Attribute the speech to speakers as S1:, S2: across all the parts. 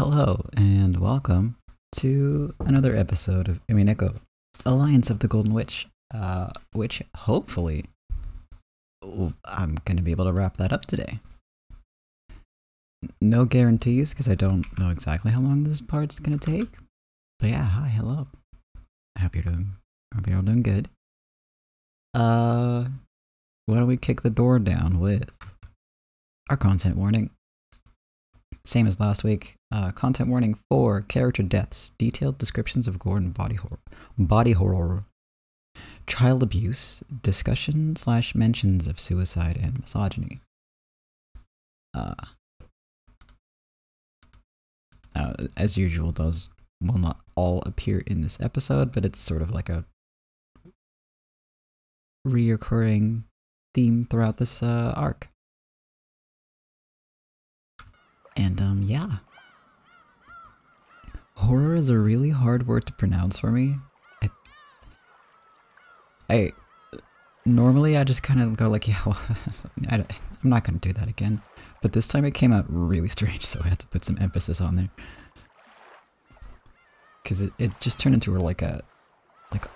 S1: Hello and welcome to another episode of Umineko, Alliance of the Golden Witch, which hopefully I'm going to be able to wrap that up today. No guarantees because I don't know exactly how long this part's going to take. But yeah, hi, hello. I hope you're all doing good. Why don't we kick the door down with our content warning. Same as last week. Content warning for character deaths, detailed descriptions of gore and body horror, child abuse, discussion / mentions of suicide and misogyny. As usual, those will not all appear in this episode, but it's sort of like a reoccurring theme throughout this arc. And yeah. Horror is a really hard word to pronounce for me. Normally I just kind of go like, yeah, well, I'm not going to do that again. But this time it came out really strange, so I had to put some emphasis on there. Because it just turned into like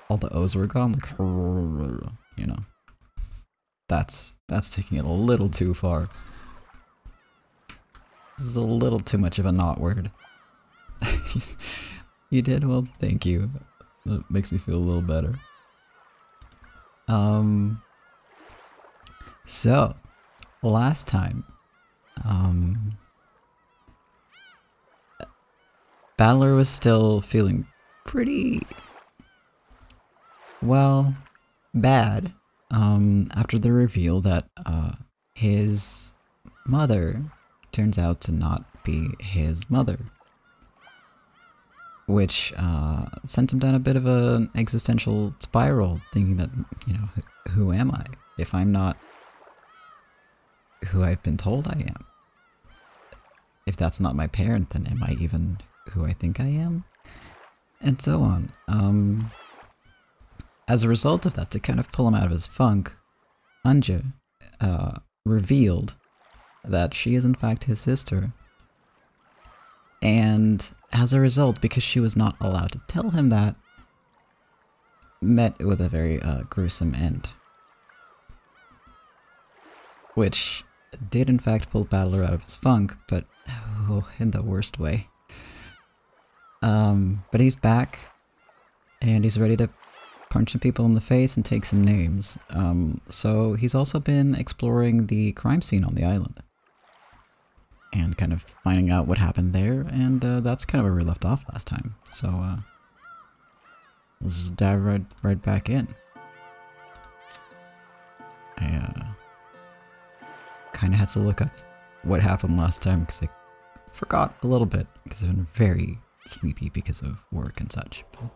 S1: all the O's were gone, like, you know. That's taking it a little too far. This is a little too much of a not word. You did? Well, thank you. That makes me feel a little better. So, last time, Battler was still feeling pretty, well, bad, after the reveal that, his mother turns out to not be his mother. Which sent him down a bit of an existential spiral, thinking that, you know, who am I? If I'm not who I've been told I am. If that's not my parent, then am I even who I think I am? And so on. As a result of that, to kind of pull him out of his funk, Anja revealed that she is in fact his sister. And as a result, because she was not allowed to tell him that, met with a very gruesome end. Which did in fact pull Battler out of his funk, but in the worst way. But he's back, and he's ready to punch some people in the face and take some names. So he's also been exploring the crime scene on the island. And kind of finding out what happened there, and that's kind of where we left off last time. So let's just dive right back in. I kind of had to look up what happened last time because I forgot a little bit because I've been very sleepy because of work and such. But,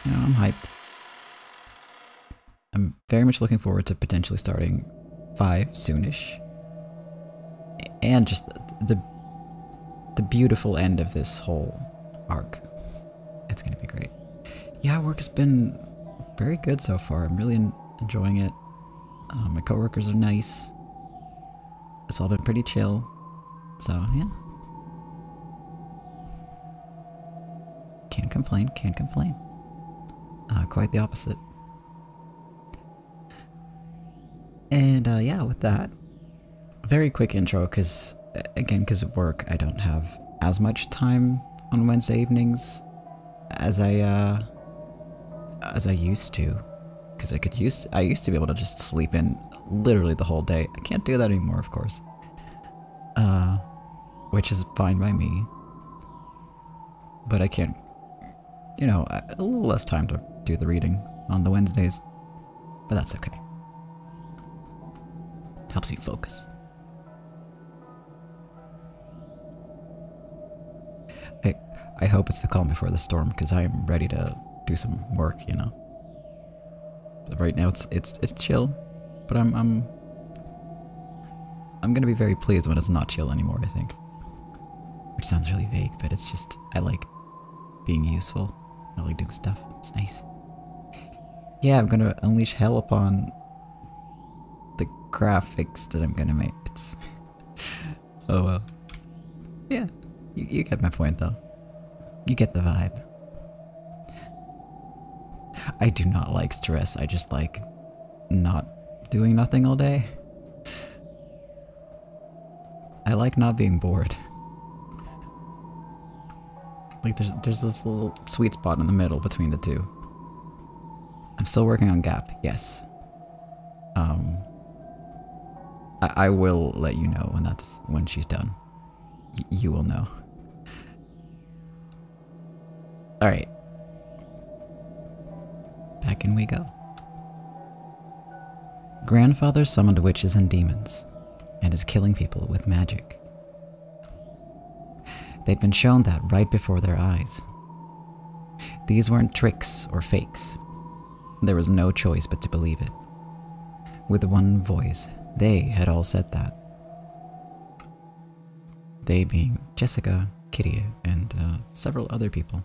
S1: you know, I'm hyped. I'm very much looking forward to potentially starting 5 soonish. And just the beautiful end of this whole arc. It's gonna be great. Yeah, work has been very good so far. I'm really enjoying it. My coworkers are nice. It's all been pretty chill. So, yeah. Can't complain, can't complain. Quite the opposite. And yeah, with that, very quick intro, because, again, because of work, I don't have as much time on Wednesday evenings as I used to. Because I used to be able to just sleep in literally the whole day. I can't do that anymore, of course. Which is fine by me. But I can't, you know, a little less time to do the reading on the Wednesdays. But that's okay. Helps me focus. I hope it's the calm before the storm, because I am ready to do some work, you know. But right now it's chill, but I'm gonna be very pleased when it's not chill anymore, I think. Which sounds really vague, but it's just, I like being useful. I like doing stuff. It's nice. Yeah, I'm gonna unleash hell upon the graphics that I'm gonna make. It's oh well. Yeah, you get my point though. You get the vibe. I do not like stress, I just like not doing nothing all day. I like not being bored. Like there's this little sweet spot in the middle between the two. I'm still working on Gap, yes. I will let you know when she's done. You will know. Alright. Back in we go. Grandfather summoned witches and demons, and is killing people with magic. They'd been shown that right before their eyes. These weren't tricks or fakes. There was no choice but to believe it. With one voice, they had all said that. They being Jessica, Kitty, and several other people.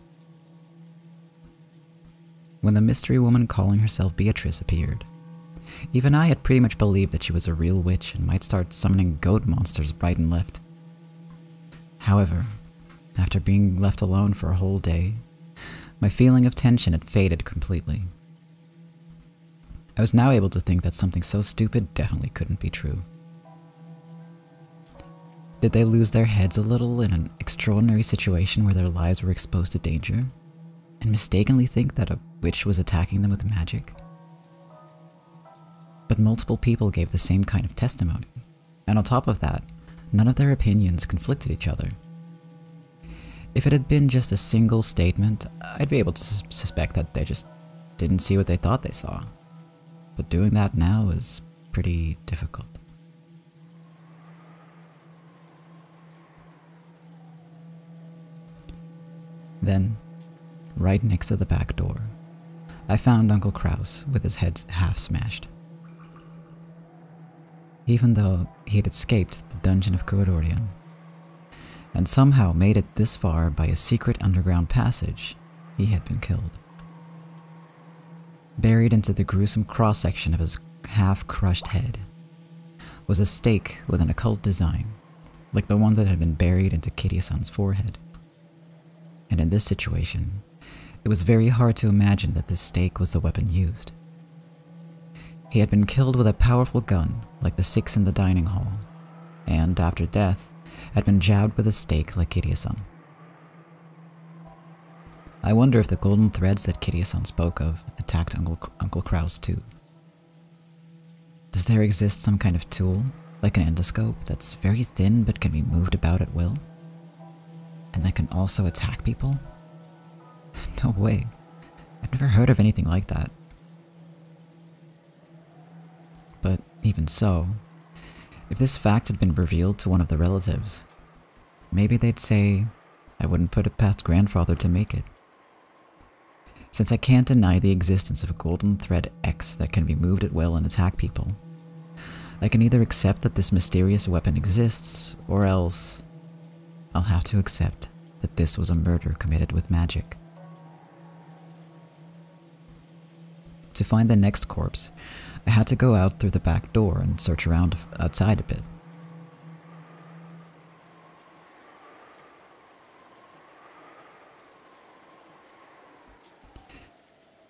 S1: When the mystery woman calling herself Beatrice appeared, even I had pretty much believed that she was a real witch and might start summoning goat monsters right and left. However, after being left alone for a whole day, my feeling of tension had faded completely. I was now able to think that something so stupid definitely couldn't be true. Did they lose their heads a little in an extraordinary situation where their lives were exposed to danger, and mistakenly think that a witch was attacking them with magic? But multiple people gave the same kind of testimony, and on top of that, none of their opinions conflicted each other. If it had been just a single statement, I'd be able to suspect that they just didn't see what they thought they saw. But doing that now is pretty difficult. Then, right next to the back door, I found Uncle Kraus with his head half smashed. Even though he had escaped the dungeon of Kurodorian, and somehow made it this far by a secret underground passage, he had been killed. Buried into the gruesome cross-section of his half-crushed head was a stake with an occult design, like the one that had been buried into Kiryu-san's forehead. And in this situation, it was very hard to imagine that this stake was the weapon used. He had been killed with a powerful gun, like the 6 in the dining hall, and after death, had been jabbed with a stake like Kiryu-san. I wonder if the golden threads that Kiryu-san spoke of attacked Uncle Kraus too. Does there exist some kind of tool, like an endoscope, that's very thin but can be moved about at will? And that can also attack people? No way. I've never heard of anything like that. But even so, if this fact had been revealed to one of the relatives, maybe they'd say, I wouldn't put it past grandfather to make it. Since I can't deny the existence of a golden thread X that can be moved at will and attack people, I can either accept that this mysterious weapon exists, or else I'll have to accept that this was a murder committed with magic. To find the next corpse, I had to go out through the back door and search around outside a bit.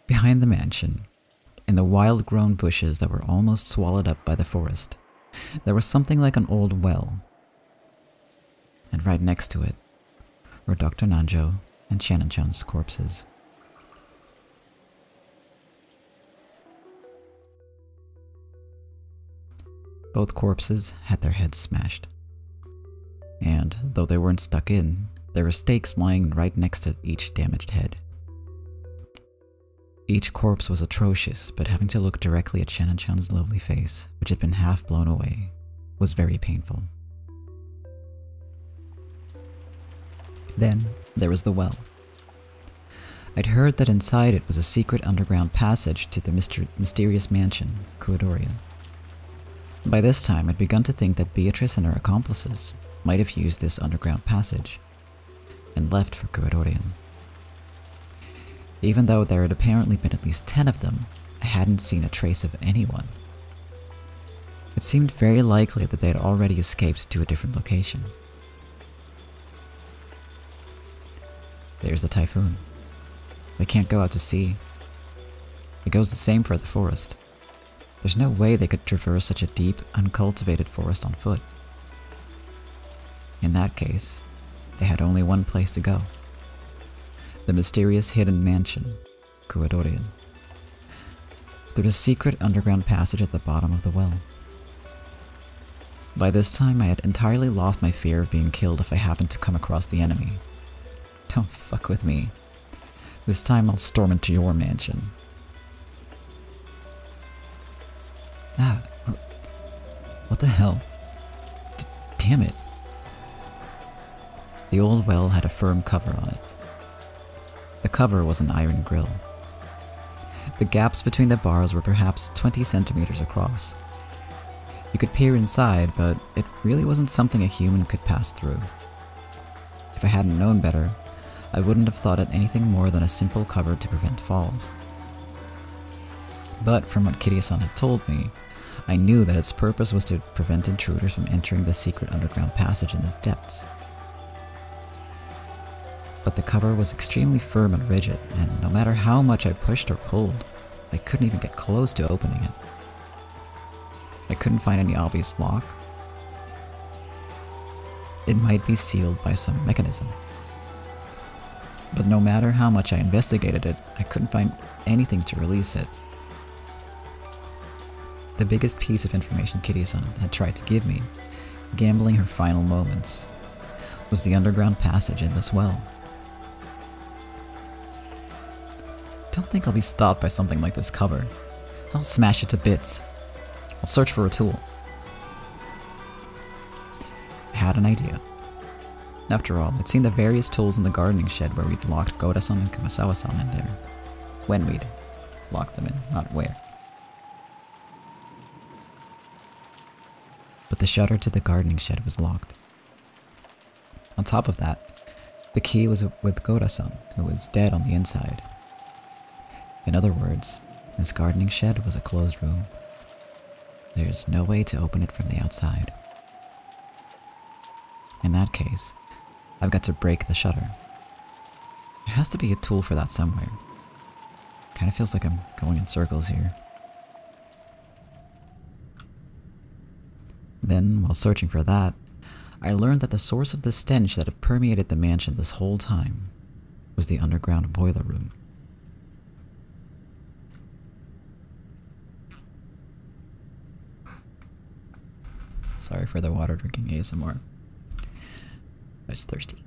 S1: Behind the mansion, in the wild-grown bushes that were almost swallowed up by the forest, there was something like an old well. And right next to it were Dr. Nanjo and Shannon-chan's corpses. Both corpses had their heads smashed. And though they weren't stuck in, there were stakes lying right next to each damaged head. Each corpse was atrocious, but having to look directly at Shannon-chan's lovely face, which had been half blown away, was very painful. Then there was the well. I'd heard that inside it was a secret underground passage to the mysterious mansion, Kurodoria. By this time, I'd begun to think that Beatrice and her accomplices might have used this underground passage and left for Kurodorian. Even though there had apparently been at least 10 of them, I hadn't seen a trace of anyone. It seemed very likely that they had already escaped to a different location. There's the typhoon. They can't go out to sea. It goes the same for the forest. There's no way they could traverse such a deep, uncultivated forest on foot. In that case, they had only one place to go. The mysterious hidden mansion, Kuadorian. There's a secret underground passage at the bottom of the well. By this time, I had entirely lost my fear of being killed if I happened to come across the enemy. Don't fuck with me. This time I'll storm into your mansion. Ah, what the hell? Damn it. The old well had a firm cover on it. The cover was an iron grill. The gaps between the bars were perhaps 20 centimeters across. You could peer inside, but it really wasn't something a human could pass through. If I hadn't known better, I wouldn't have thought it anything more than a simple cover to prevent falls. But from what Kiryu-san had told me, I knew that its purpose was to prevent intruders from entering the secret underground passage in its depths. But the cover was extremely firm and rigid, and no matter how much I pushed or pulled, I couldn't even get close to opening it. I couldn't find any obvious lock. It might be sealed by some mechanism. But no matter how much I investigated it, I couldn't find anything to release it. The biggest piece of information Kiryu-san had tried to give me, gambling her final moments, was the underground passage in this well. Don't think I'll be stopped by something like this cover. I'll smash it to bits. I'll search for a tool. I had an idea. After all, I'd seen the various tools in the gardening shed where we'd locked Goda-san and Kumasawa-san in there. When we'd locked them in, not where. But the shutter to the gardening shed was locked. On top of that, the key was with Goda-san, who was dead on the inside. In other words, this gardening shed was a closed room. There's no way to open it from the outside. In that case, I've got to break the shutter. There has to be a tool for that somewhere. Kind of feels like I'm going in circles here. Then, while searching for that, I learned that the source of the stench that had permeated the mansion this whole time was the underground boiler room. Sorry for the water drinking ASMR. I was thirsty.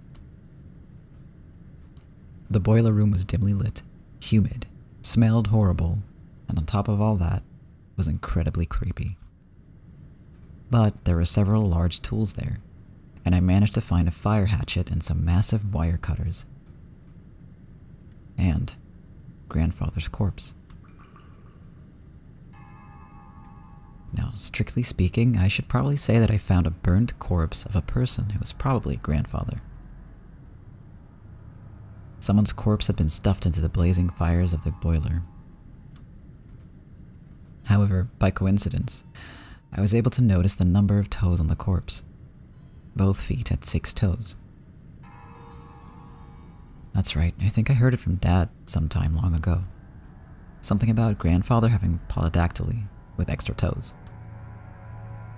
S1: The boiler room was dimly lit, humid, smelled horrible, and on top of all that, was incredibly creepy. But there were several large tools there, and I managed to find a fire hatchet and some massive wire cutters. And grandfather's corpse. Now, strictly speaking, I should probably say that I found a burnt corpse of a person who was probably grandfather. Someone's corpse had been stuffed into the blazing fires of the boiler. However, by coincidence, I was able to notice the number of toes on the corpse. Both feet had 6 toes. That's right, I think I heard it from Dad sometime long ago. Something about grandfather having polydactyly with extra toes.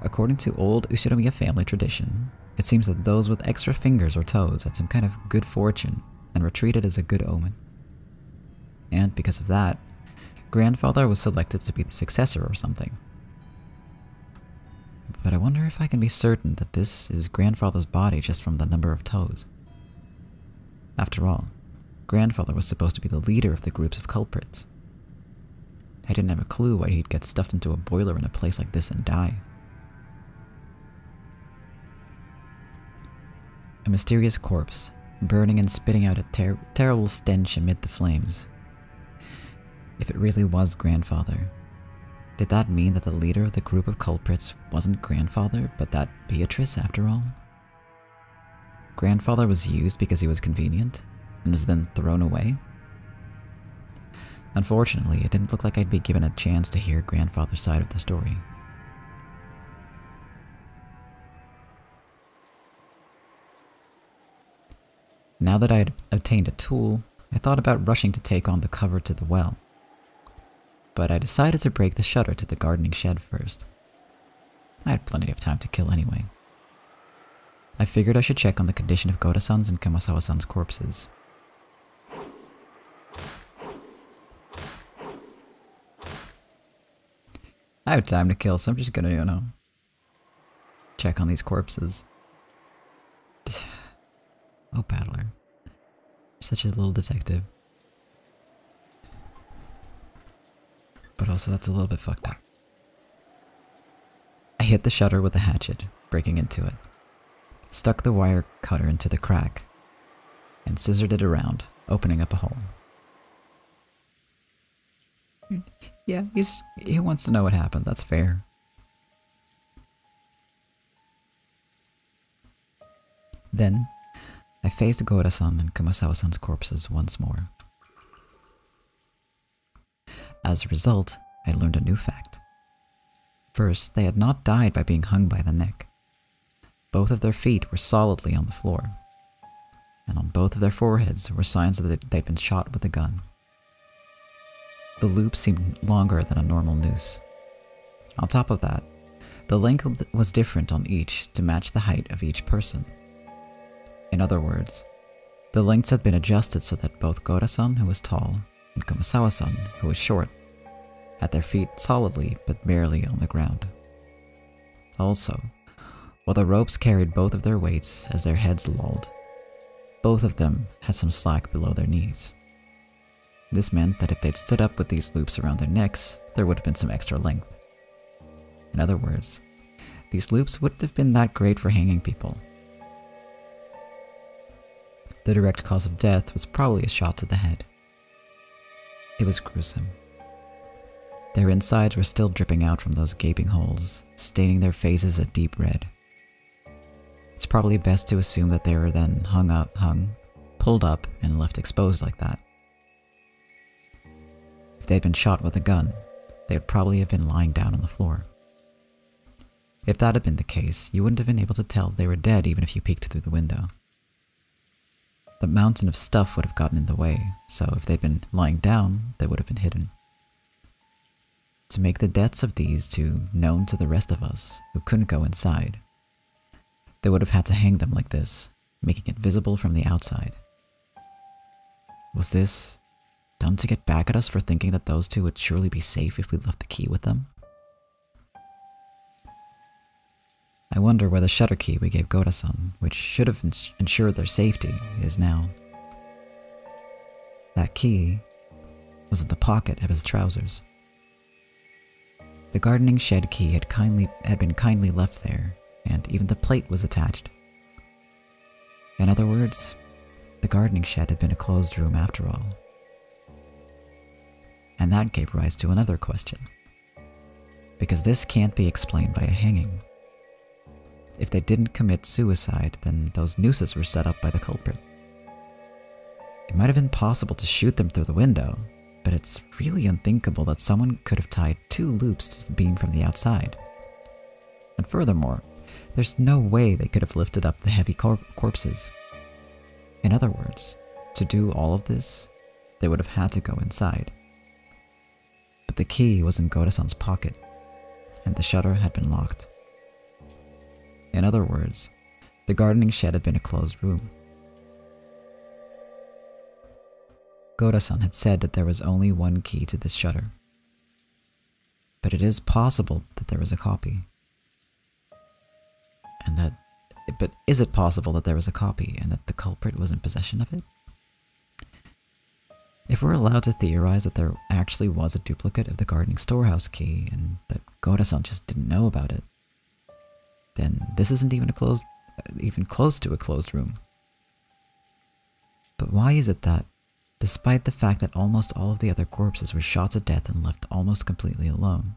S1: According to old Ushinomiya family tradition, it seems that those with extra fingers or toes had some kind of good fortune and were treated as a good omen. And because of that, grandfather was selected to be the successor or something. But I wonder if I can be certain that this is grandfather's body just from the number of toes. After all, grandfather was supposed to be the leader of the groups of culprits. I didn't have a clue why he'd get stuffed into a boiler in a place like this and die. A mysterious corpse, burning and spitting out a terrible stench amid the flames. If it really was grandfather, did that mean that the leader of the group of culprits wasn't grandfather, but that Beatrice after all? Grandfather was used because he was convenient, and was then thrown away? Unfortunately, it didn't look like I'd be given a chance to hear grandfather's side of the story. Now that I had obtained a tool, I thought about rushing to take on the cover to the well. But I decided to break the shutter to the gardening shed first. I had plenty of time to kill anyway. I figured I should check on the condition of Goda-san's and Kumasawa-san's corpses. I have time to kill, so I'm just gonna, check on these corpses. Oh, Battler. You're such a little detective. But also, that's a little bit fucked up. I hit the shutter with a hatchet, breaking into it. Stuck the wire cutter into the crack, and scissored it around, opening up a hole. Yeah, he wants to know what happened, that's fair. Then, I faced Goda-san and Kumasawa-san's corpses once more. As a result, I learned a new fact. First, they had not died by being hung by the neck. Both of their feet were solidly on the floor, and on both of their foreheads were signs that they'd been shot with a gun. The loop seemed longer than a normal noose. On top of that, the length was different on each to match the height of each person. In other words, the lengths had been adjusted so that both Goda-san, who was tall, and Kumasawa-san, who was short, had their feet solidly but barely on the ground. Also, while the ropes carried both of their weights as their heads lolled, both of them had some slack below their knees. This meant that if they'd stood up with these loops around their necks, there would have been some extra length. In other words, these loops wouldn't have been that great for hanging people. The direct cause of death was probably a shot to the head. It was gruesome. Their insides were still dripping out from those gaping holes, staining their faces a deep red. It's probably best to assume that they were then pulled up, and left exposed like that. If they'd been shot with a gun, they would probably have been lying down on the floor. If that had been the case, you wouldn't have been able to tell they were dead even if you peeked through the window. The mountain of stuff would have gotten in the way, so if they'd been lying down, they would have been hidden. To make the deaths of these two known to the rest of us who couldn't go inside, they would have had to hang them like this, making it visible from the outside. Was this done to get back at us for thinking that those two would surely be safe if we left the key with them? I wonder where the shutter key we gave Goda-san, which should have ensured their safety, is now. That key was in the pocket of his trousers. The gardening shed key had been kindly left there, and even the plate was attached. In other words, the gardening shed had been a closed room after all. And that gave rise to another question. Because this can't be explained by a hanging. If they didn't commit suicide, then those nooses were set up by the culprit. It might have been possible to shoot them through the window, but it's really unthinkable that someone could have tied 2 loops to the beam from the outside. And furthermore, there's no way they could have lifted up the heavy corpses. In other words, to do all of this, they would have had to go inside. But the key was in Goda-san's pocket, and the shutter had been locked. In other words, the gardening shed had been a closed room. Goda-san had said that there was only one key to this shutter. But it is possible that there was a copy. But is it possible that there was a copy and that the culprit was in possession of it? If we're allowed to theorize that there actually was a duplicate of the gardening storehouse key and that Goda-san just didn't know about it, then this isn't even close to a closed room. But why is it that, despite the fact that almost all of the other corpses were shot to death and left almost completely alone,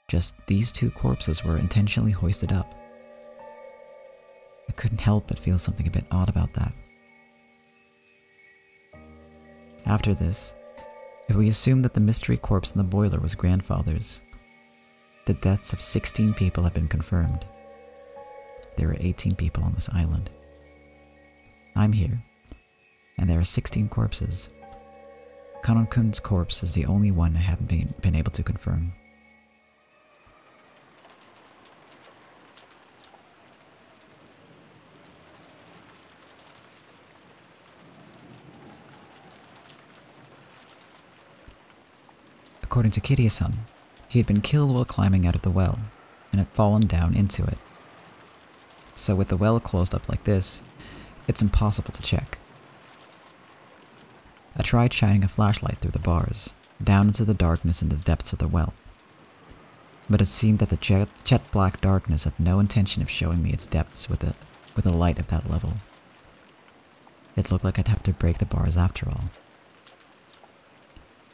S1: just these 2 corpses were intentionally hoisted up? I couldn't help but feel something a bit odd about that. After this, if we assume that the mystery corpse in the boiler was grandfather's, the deaths of 16 people have been confirmed. There were 18 people on this island. I'm here, and there are 16 corpses. Kanon-kun's corpse is the only one I haven't been able to confirm. According to Kirie-san, he had been killed while climbing out of the well, and had fallen down into it. So with the well closed up like this, it's impossible to check. I tried shining a flashlight through the bars, down into the darkness in the depths of the well. But it seemed that the jet black darkness had no intention of showing me its depths with a light of that level. It looked like I'd have to break the bars after all.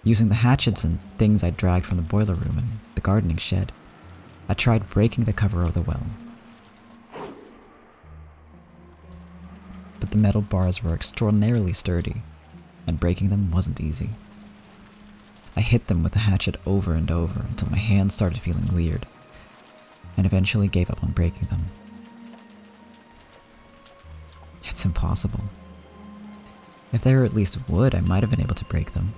S1: Using the hatchets and things I dragged from the boiler room and the gardening shed, I tried breaking the cover of the well. But the metal bars were extraordinarily sturdy, and breaking them wasn't easy. I hit them with the hatchet over and over until my hands started feeling weird, and eventually gave up on breaking them. It's impossible. If they were at least wood, I might have been able to break them.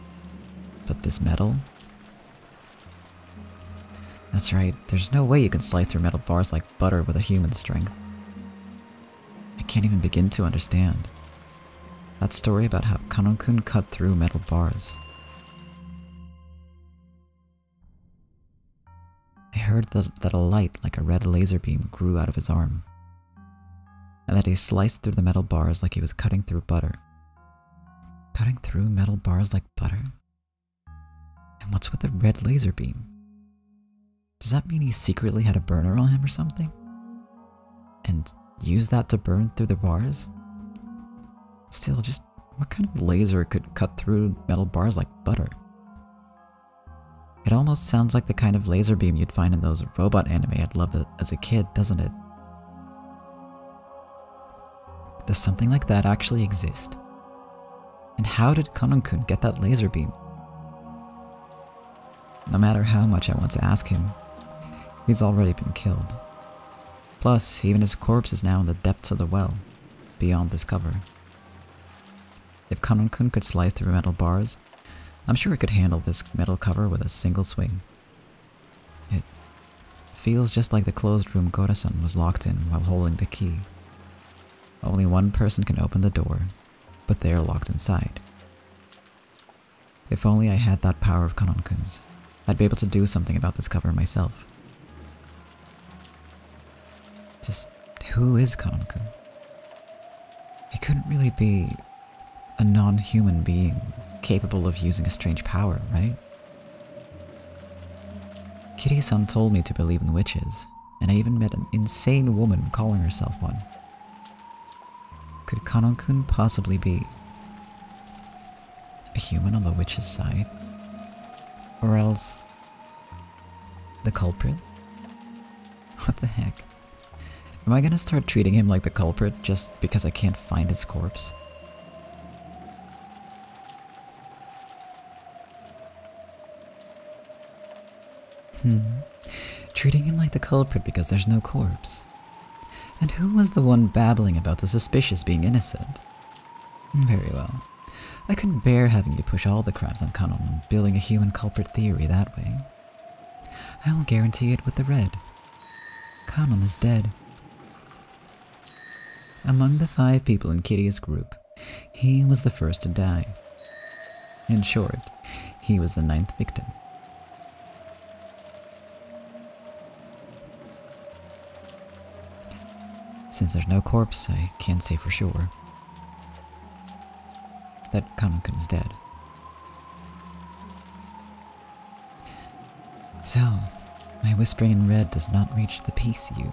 S1: But this metal? That's right, there's no way you can slice through metal bars like butter with a human strength. I can't even begin to understand. That story about how Kanon-kun cut through metal bars. I heard that a light like a red laser beam grew out of his arm, and that he sliced through the metal bars like he was cutting through butter. Cutting through metal bars like butter? And what's with the red laser beam? Does that mean he secretly had a burner on him or something? And used that to burn through the bars? Still, just what kind of laser could cut through metal bars like butter? It almost sounds like the kind of laser beam you'd find in those robot anime I'd loved as a kid, doesn't it? Does something like that actually exist? And how did Kanon-kun get that laser beam? No matter how much I want to ask him, he's already been killed. Plus, even his corpse is now in the depths of the well, beyond this cover. If Kanon-kun could slice through metal bars, I'm sure he could handle this metal cover with a single swing. It feels just like the closed room Gora-san was locked in while holding the key. Only one person can open the door, but they are locked inside. If only I had that power of Kanon-kun's, I'd be able to do something about this cover myself. Just who is Kanon-kun? He couldn't really be a non-human being capable of using a strange power, right? Kirie-san told me to believe in witches, and I even met an insane woman calling herself one. Could Kanon-kun possibly be a human on the witch's side? Or else the culprit? What the heck? Am I gonna start treating him like the culprit just because I can't find his corpse? Treating him like the culprit because there's no corpse. And who was the one babbling about the suspicious being innocent? Very well. I couldn't bear having you push all the crimes on Kanon and building a human culprit theory that way. I will guarantee it with the red. Kanon is dead. Among the 5 people in Kirie's group, he was the first to die. In short, he was the 9th victim. Since there's no corpse, I can't say for sure that Kanon-kun is dead. So, my whispering in red does not reach the peace you.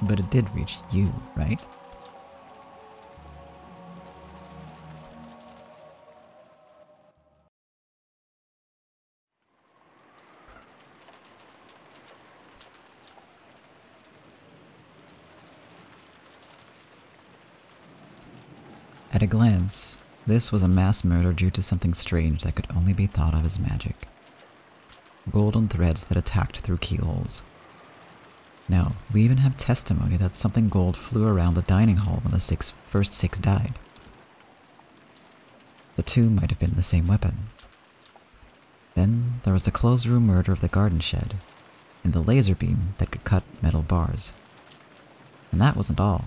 S1: But it did reach you, right? At a glance, this was a mass murder due to something strange that could only be thought of as magic. Golden threads that attacked through keyholes. Now, we even have testimony that something gold flew around the dining hall when the first six died. The two might have been the same weapon. Then there was the closed room murder of the garden shed, and the laser beam that could cut metal bars. And that wasn't all.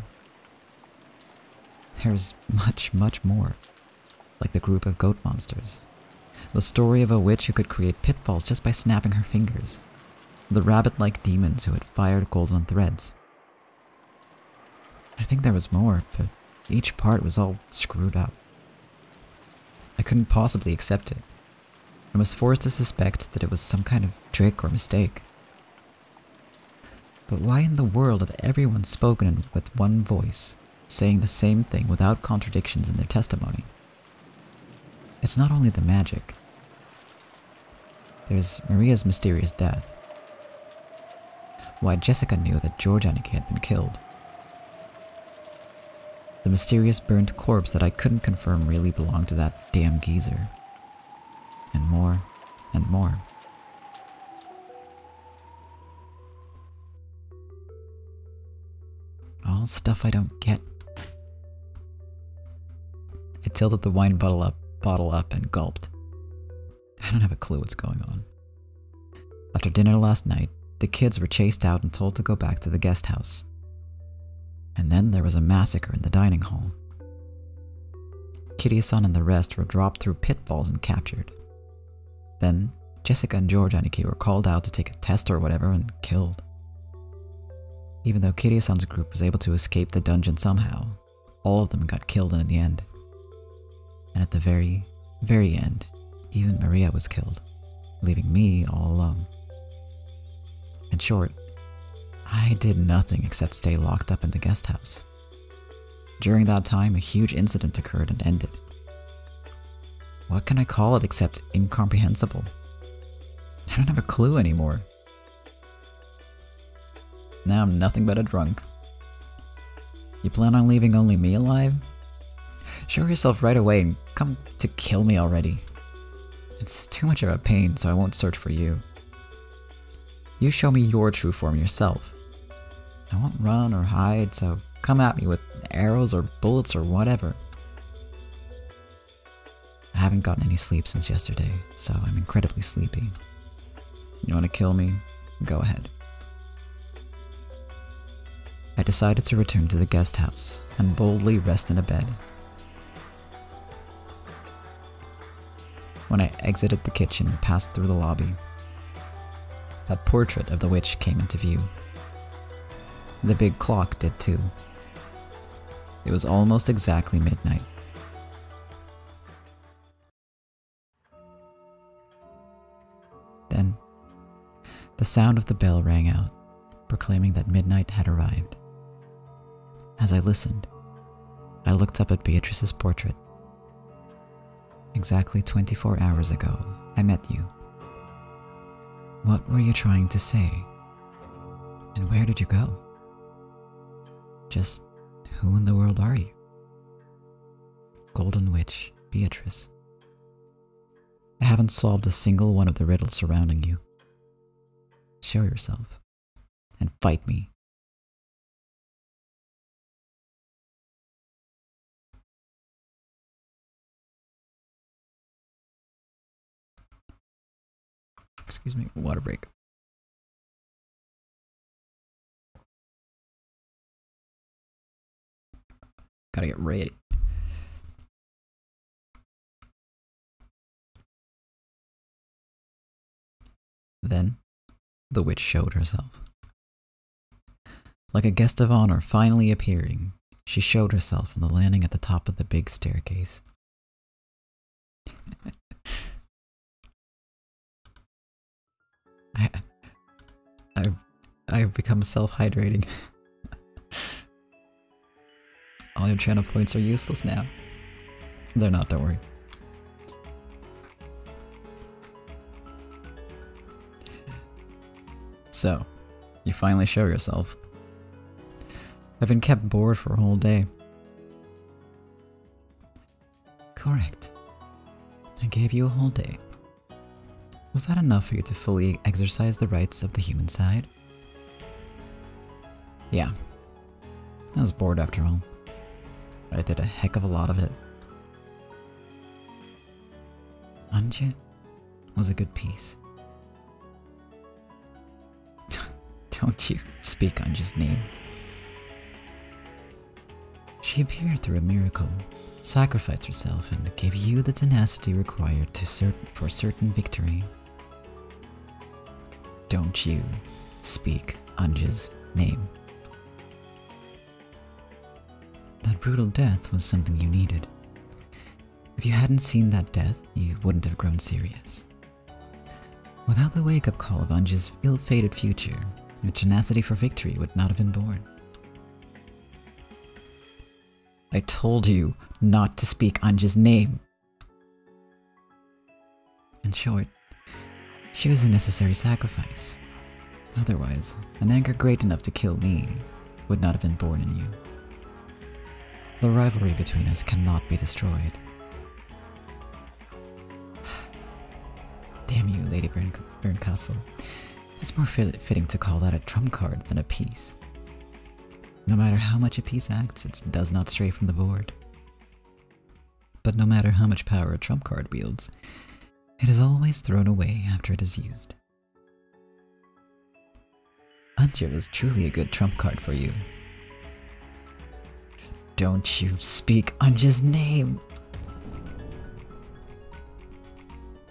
S1: There's much, much more, like the group of goat monsters. The story of a witch who could create pitfalls just by snapping her fingers. The rabbit-like demons who had fired golden threads. I think there was more, but each part was all screwed up. I couldn't possibly accept it, and was forced to suspect that it was some kind of trick or mistake. But why in the world had everyone spoken with one voice, saying the same thing without contradictions in their testimony? It's not only the magic. There's Maria's mysterious death. Why Jessica knew that George Anike had been killed. The mysterious burnt corpse that I couldn't confirm really belonged to that damn geezer. And more, and more. All stuff I don't get. I tilted the wine bottle up and gulped. I don't have a clue what's going on. After dinner last night, the kids were chased out and told to go back to the guest house. And then there was a massacre in the dining hall. Kitty-san and the rest were dropped through pitfalls and captured. Then, Jessica and George Aniki were called out to take a test or whatever and killed. Even though Kitty-san's group was able to escape the dungeon somehow, all of them got killed in the end. And at the very, very end, even Maria was killed, leaving me all alone. In short, I did nothing except stay locked up in the guest house. During that time, a huge incident occurred and ended. What can I call it except incomprehensible? I don't have a clue anymore. Now I'm nothing but a drunk. You plan on leaving only me alive? Show yourself right away and come to kill me already. It's too much of a pain, so I won't search for you. You show me your true form yourself. I won't run or hide, so come at me with arrows or bullets or whatever. I haven't gotten any sleep since yesterday, so I'm incredibly sleepy. You want to kill me? Go ahead. I decided to return to the guest house and boldly rest in a bed. When I exited the kitchen and passed through the lobby, that portrait of the witch came into view. The big clock did too. It was almost exactly midnight. Then, the sound of the bell rang out, proclaiming that midnight had arrived. As I listened, I looked up at Beatrice's portrait. Exactly 24 hours ago, I met you. What were you trying to say? And where did you go? Just who in the world are you? Golden Witch, Beatrice. I haven't solved a single one of the riddles surrounding you. Show yourself and fight me. Excuse me, water break. Gotta get ready. Then, the witch showed herself. Like a guest of honor finally appearing, she showed herself on the landing at the top of the big staircase. I've become self-hydrating. All your channel points are useless now. They're not, don't worry. So, you finally show yourself. I've been kept bored for a whole day. Correct. I gave you a whole day. Was that enough for you to fully exercise the rights of the human side? Yeah. I was bored after all. I did a heck of a lot of it. Anja was a good piece. Don't you speak Anja's name. She appeared through a miracle, sacrificed herself, and gave you the tenacity required for certain victory. Don't you speak Anja's name. That brutal death was something you needed. If you hadn't seen that death, you wouldn't have grown serious. Without the wake-up call of Anja's ill-fated future, your tenacity for victory would not have been born. I told you not to speak Anja's name. In short, she was a necessary sacrifice. Otherwise, an anger great enough to kill me would not have been born in you. The rivalry between us cannot be destroyed. Damn you, Lady Berncastle. It's more fitting to call that a trump card than a piece. No matter how much a piece acts, it does not stray from the board. But no matter how much power a trump card wields, it is always thrown away after it is used. Anja was truly a good trump card for you. Don't you speak Anja's name!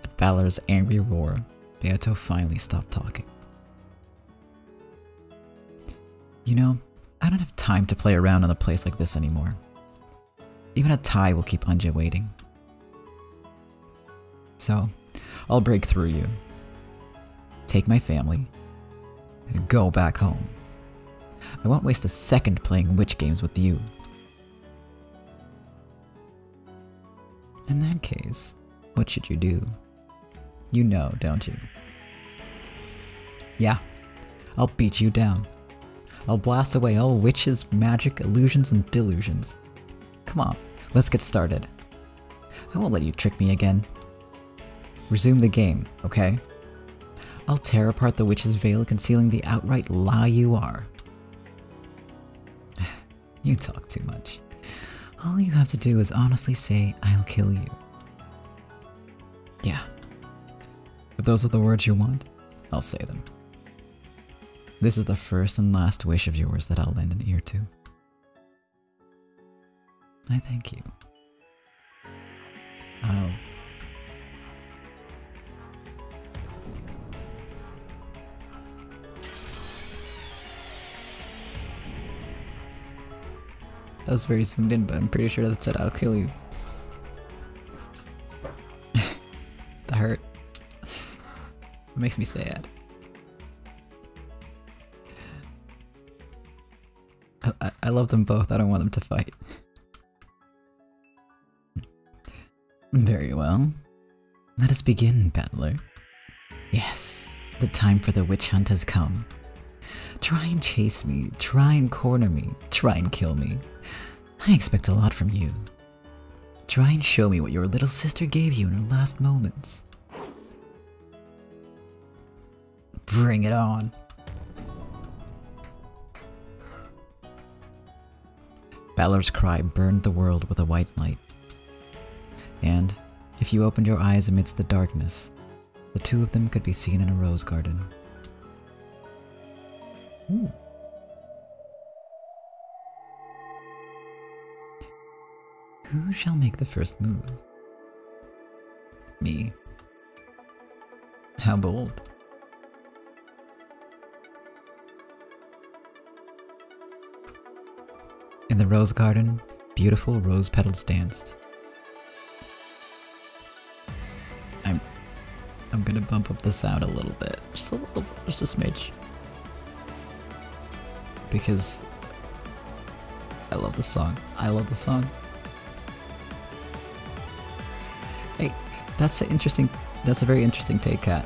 S1: At Balor's angry roar, Beato finally stopped talking. You know, I don't have time to play around in a place like this anymore. Even a tie will keep Anja waiting. So, I'll break through you, take my family, and go back home. I won't waste a second playing witch games with you. In that case, what should you do? You know, don't you? Yeah, I'll beat you down. I'll blast away all witches, magic, illusions, and delusions. Come on, let's get started. I won't let you trick me again. Resume the game, okay? I'll tear apart the witch's veil, concealing the outright lie you are. You talk too much. All you have to do is honestly say, I'll kill you. Yeah. If those are the words you want, I'll say them. This is the first and last wish of yours that I'll lend an ear to. I thank you. Oh. That was very zoomed in, but I'm pretty sure that said I'll kill you. That hurt. It makes me sad. I love them both. I don't want them to fight. Very well. Let us begin, battler. Yes, the time for the witch hunt has come. Try and chase me, try and corner me, try and kill me. I expect a lot from you. Try and show me what your little sister gave you in her last moments. Bring it on. Balor's cry burned the world with a white light. And, if you opened your eyes amidst the darkness, the two of them could be seen in a rose garden. Ooh. Who shall make the first move? Me. How bold. In the rose garden, beautiful rose petals danced. I'm gonna bump up the sound a little bit. Just a little, just a smidge. Because I love the song. I love the song. Hey, that's a very interesting take, Cat.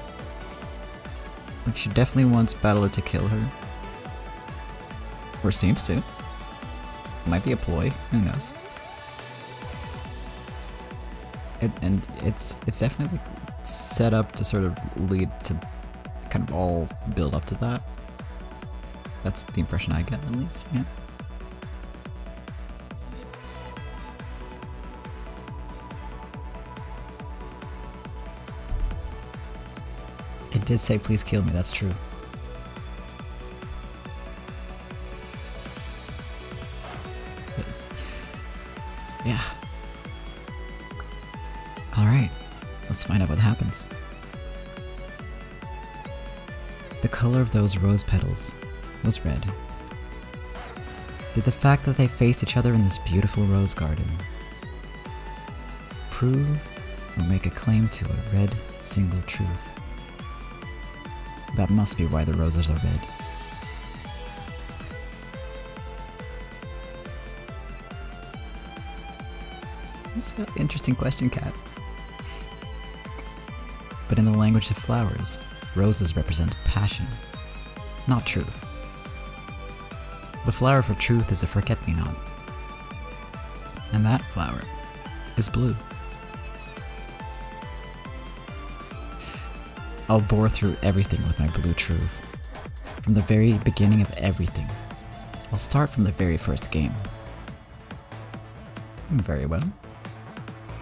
S1: Like, she definitely wants Battler to kill her. Or seems to. Might be a ploy, who knows. And it's definitely set up to sort of lead to kind of all build up to that. That's the impression I get, at least, yeah. It did say please kill me, that's true. But, yeah. Alright, let's find out what happens. The color of those rose petals was red. Did the fact that they faced each other in this beautiful rose garden prove or make a claim to a red single truth? That must be why the roses are red. That's an interesting question, Cat. But in the language of flowers, roses represent passion, not truth. The flower for truth is a forget-me-not. And that flower is blue. I'll bore through everything with my blue truth. From the very beginning of everything. I'll start from the very first game. Very well.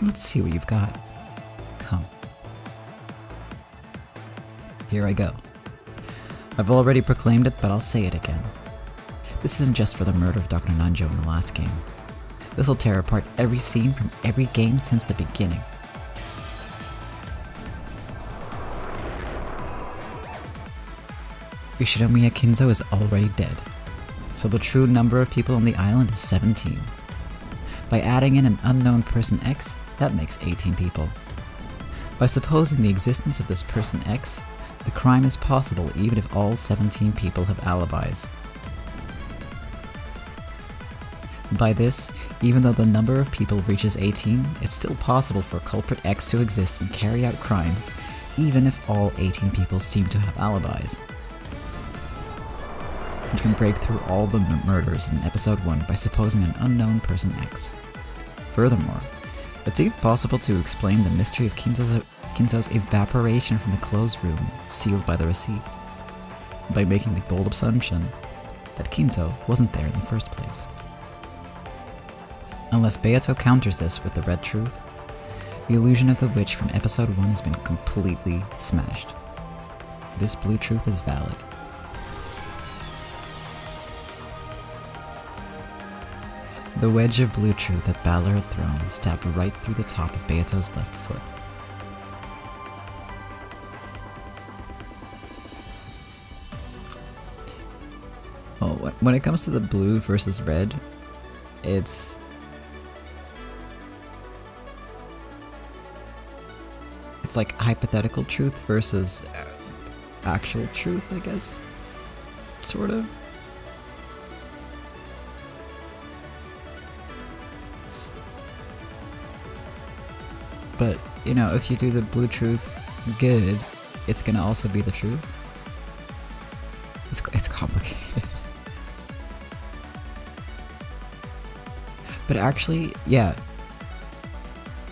S1: Let's see what you've got. Come. Here I go. I've already proclaimed it, but I'll say it again. This isn't just for the murder of Dr. Nanjo in the last game. This'll tear apart every scene from every game since the beginning. Yoshinomiya Kinzo is already dead, so the true number of people on the island is 17. By adding in an unknown person X, that makes 18 people. By supposing the existence of this person X, the crime is possible even if all 17 people have alibis. By this, even though the number of people reaches 18, it's still possible for culprit X to exist and carry out crimes, even if all 18 people seem to have alibis. You can break through all the murders in episode 1 by supposing an unknown person X. Furthermore, it's even possible to explain the mystery of Kinzo's evaporation from the closed room sealed by the receipt, by making the bold assumption that Kinzo wasn't there in the first place. Unless Beato counters this with the red truth, the illusion of the witch from episode 1 has been completely smashed. This blue truth is valid. The wedge of blue truth that Balor had thrown stabbed right through the top of Beato's left foot. Oh, when it comes to the blue versus red, it's like hypothetical truth versus actual truth, I guess. Sort of. But, you know, if you do the blue truth good, it's gonna also be the truth. It's complicated. But actually, yeah.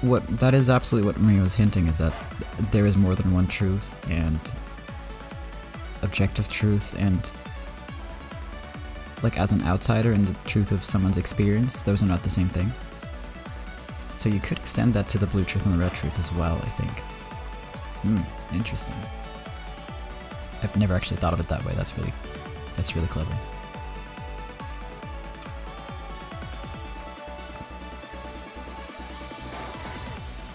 S1: That is absolutely what Maria was hinting, is that there is more than one truth, and objective truth, and like as an outsider and the truth of someone's experience, those are not the same thing. So you could extend that to the blue truth and the red truth as well, I think. Interesting. I've never actually thought of it that way. That's really clever.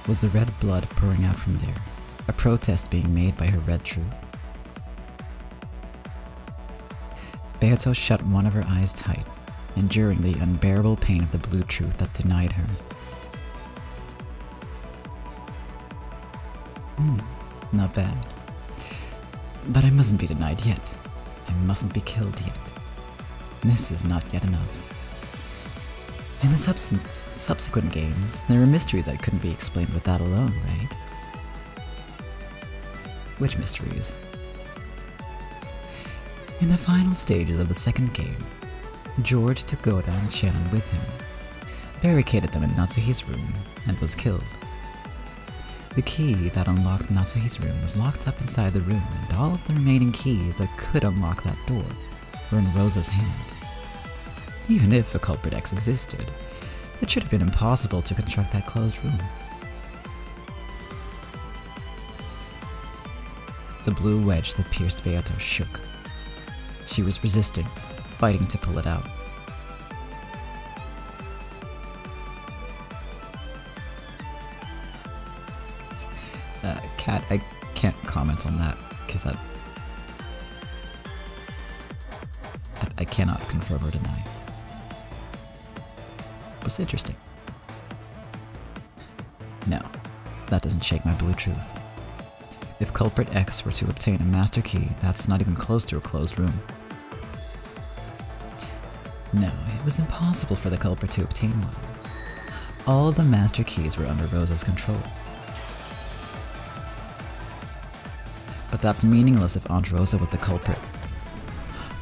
S1: Was the red blood pouring out from there, a protest being made by her red truth? Beato shut one of her eyes tight, enduring the unbearable pain of the blue truth that denied her. Not bad. But I mustn't be denied yet. I mustn't be killed yet. This is not yet enough. In the subsequent games, there were mysteries that couldn't be explained with that alone, right? Which mysteries? In the final stages of the second game, George took Goda and Shannon with him, barricaded them in Natsuhi's room, and was killed. The key that unlocked Natsuhi's room was locked up inside the room, and all of the remaining keys that could unlock that door were in Rosa's hand. Even if a culprit X existed, it should have been impossible to construct that closed room. The blue wedge that pierced Beato shook. She was resisting, fighting to pull it out. Cat, I can't comment on that, because that... I cannot confirm or deny. Was interesting. No, that doesn't shake my blue truth. If culprit X were to obtain a master key, that's not even close to a closed room. No, it was impossible for the culprit to obtain one. All of the master keys were under Rosa's control. But that's meaningless if Aunt Rosa was the culprit.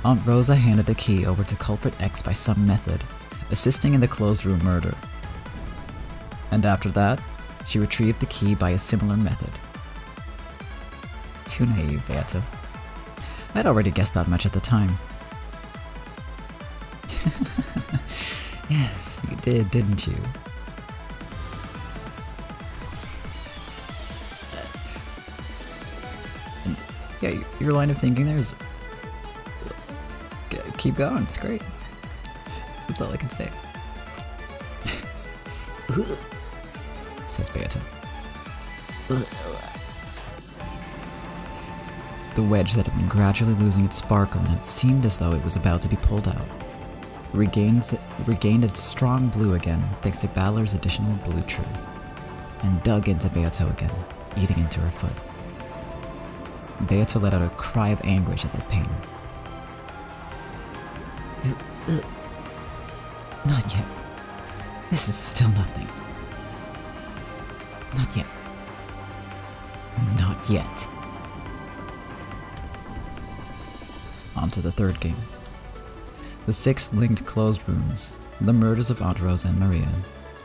S1: Aunt Rosa handed the key over to culprit X by some method, assisting in the closed room murder. And after that, she retrieved the key by a similar method. Too naive, Beato. I'd already guessed that much at the time. Yes, you did, didn't you? And yeah, your line of thinking there is... Keep going, it's great. That's all I can say. Says Beato. The wedge that had been gradually losing its sparkle and it seemed as though it was about to be pulled out, regained its strong blue again thanks to Balor's additional blue truth, and dug into Beato again, eating into her foot. Beato let out a cry of anguish at that pain. Not yet. This is still nothing. Not yet. Not yet. On to the third game. The 6 linked closed rooms, the murders of Aunt Rosa and Maria,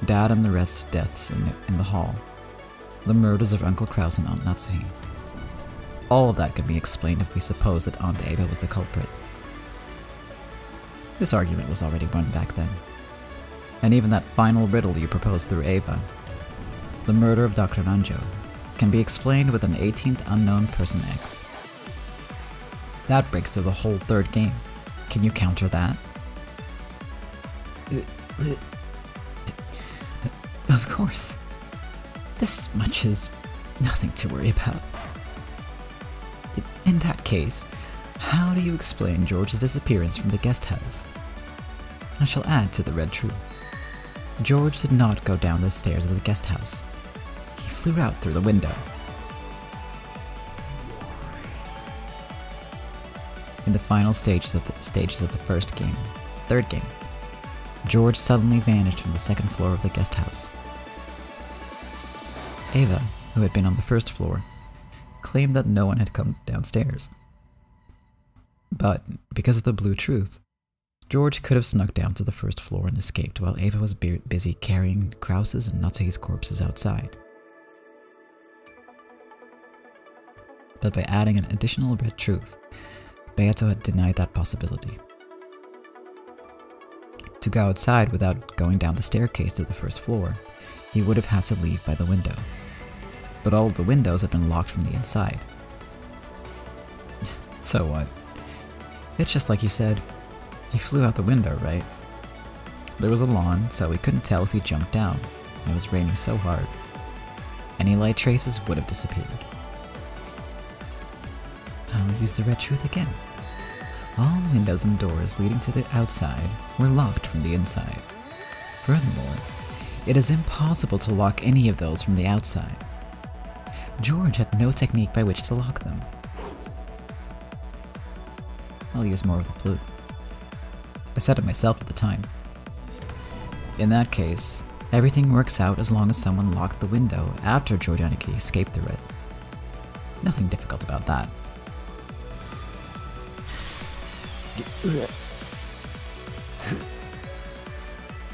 S1: Dad and the rest's deaths in the hall, the murders of Uncle Kraus and Aunt Natsuhi. All of that could be explained if we suppose that Aunt Ava was the culprit. This argument was already won back then. And even that final riddle you proposed through Ava, the murder of Dr. Nanjo, can be explained with an 18th unknown person X. That breaks through the whole third game. Can you counter that? Of course. This much is nothing to worry about. In that case, how do you explain George's disappearance from the guest house? I shall add to the red truth. George did not go down the stairs of the guest house. He flew out through the window. In the final stages of the first game, third game, George suddenly vanished from the second floor of the guest house. Ava, who had been on the first floor, claimed that no one had come downstairs. But, because of the blue truth, George could have snuck down to the first floor and escaped while Ava was busy carrying Krause's and Natsuhi's corpses outside. But by adding an additional red truth, Beato had denied that possibility. To go outside without going down the staircase to the first floor, he would have had to leave by the window. But all of the windows had been locked from the inside. So what? It's just like you said. He flew out the window, right? There was a lawn, so we couldn't tell if he jumped down, and it was raining so hard. Any light traces would have disappeared. I'll use the red truth again. All windows and doors leading to the outside were locked from the inside. Furthermore, it is impossible to lock any of those from the outside. George had no technique by which to lock them. I'll use more of the blue. I said it myself at the time. In that case, everything works out as long as someone locked the window after George Aniki escaped through it. Nothing difficult about that.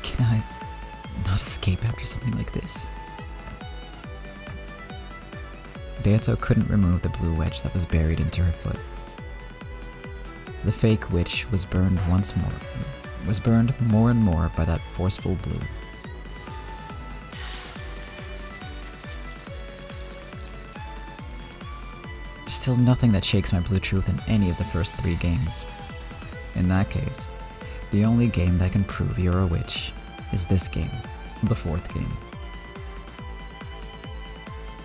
S1: Can I not escape after something like this? Beato couldn't remove the blue wedge that was buried into her foot. The fake witch was burned more and more by that forceful blue. There's still nothing that shakes my blue truth in any of the first 3 games. In that case, the only game that can prove you're a witch is this game, the 4th game.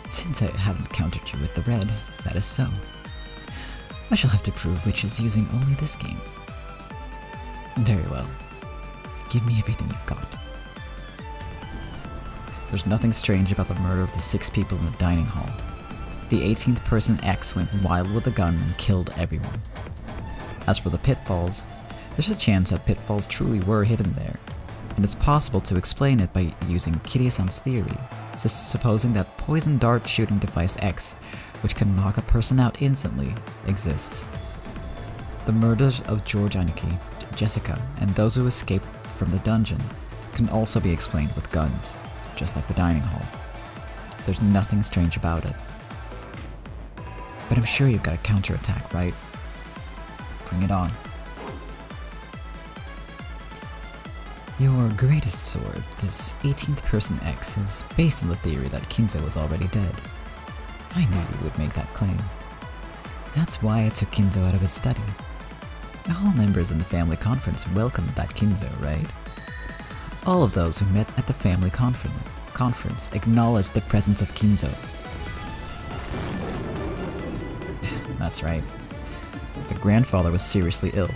S1: Since I haven't countered you with the red, that is so. I shall have to prove witches using only this game. Very well. Give me everything you've got. There's nothing strange about the murder of the 6 people in the dining hall. The 18th person X went wild with a gun and killed everyone. As for the pitfalls, there's a chance that pitfalls truly were hidden there, and it's possible to explain it by using Kiryu-san's theory, supposing that poison dart shooting device X, which can knock a person out instantly, exists. The murders of George Aniki, Jessica, and those who escaped from the dungeon can also be explained with guns, just like the dining hall. There's nothing strange about it. But I'm sure you've got a counterattack, right? Bring it on. Your greatest sword, this 18th person X, is based on the theory that Kinzo was already dead. I knew you would make that claim. That's why I took Kinzo out of his study. All members in the family conference welcomed that Kinzo, right? All of those who met at the family conference acknowledged the presence of Kinzo. That's right. The grandfather was seriously ill,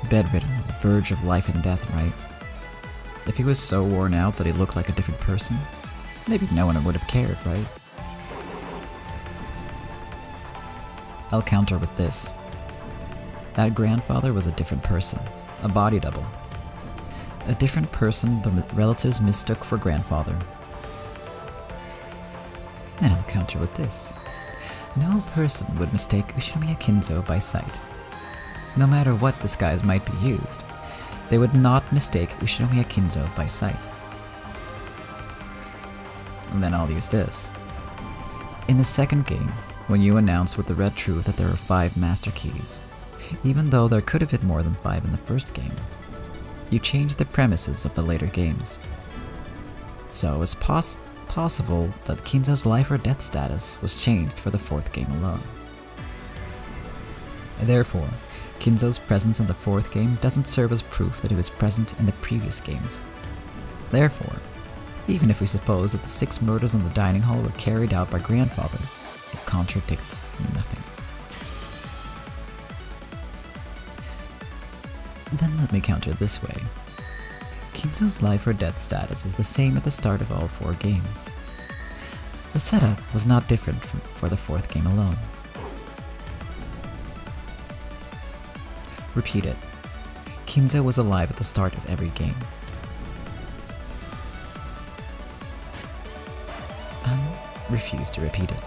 S1: bedridden on the verge of life and death, right? If he was so worn out that he looked like a different person, maybe no one would have cared, right? I'll counter with this. That grandfather was a different person, a body double. A different person the relatives mistook for grandfather. And I'll counter with this. No person would mistake Ushinomiya Kinzo by sight. No matter what disguise might be used, they would not mistake Ushinomiya Kinzo by sight. And then I'll use this. In the second game, when you announced with the red truth that there are 5 master keys, even though there could have been more than 5 in the first game, you changed the premises of the later games. So it's possible that Kinzo's life or death status was changed for the 4th game alone. Therefore, Kinzo's presence in the 4th game doesn't serve as proof that he was present in the previous games. Therefore, even if we suppose that the 6 murders in the dining hall were carried out by grandfather, it contradicts nothing. Then let me counter this way. Kinzo's life or death status is the same at the start of all 4 games. The setup was not different for the 4th game alone. Repeat it. Kinzo was alive at the start of every game. I refuse to repeat it.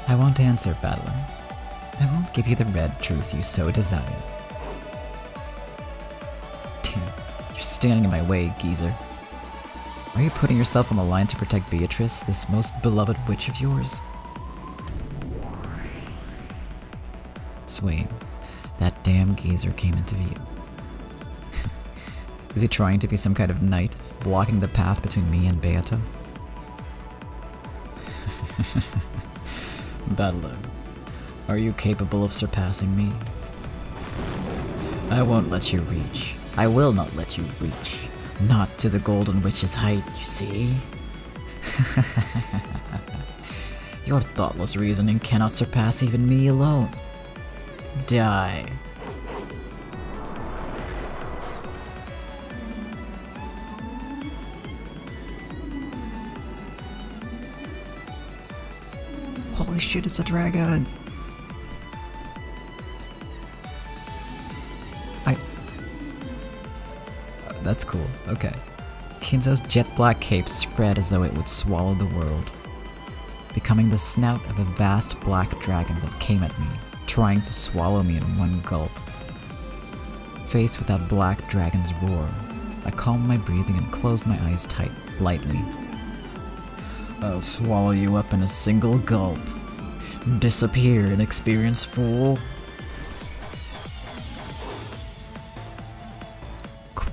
S1: I won't answer, Battler. I won't give you the red truth you so desire. Damn, you're standing in my way, geezer. Are you putting yourself on the line to protect Beatrice, this most beloved witch of yours? Swain, that damn geezer came into view. Is he trying to be some kind of knight, blocking the path between me and Beato? Battler, are you capable of surpassing me? I won't let you reach. I will not let you reach. Not to the Golden Witch's height, you see? Your thoughtless reasoning cannot surpass even me alone. Die. Holy shit, it's a dragon! That's cool, okay. Kinzo's jet black cape spread as though it would swallow the world, becoming the snout of a vast black dragon that came at me, trying to swallow me in one gulp. Faced with that black dragon's roar, I calmed my breathing and closed my eyes tight, lightly. I'll swallow you up in a single gulp. Disappear, inexperienced fool.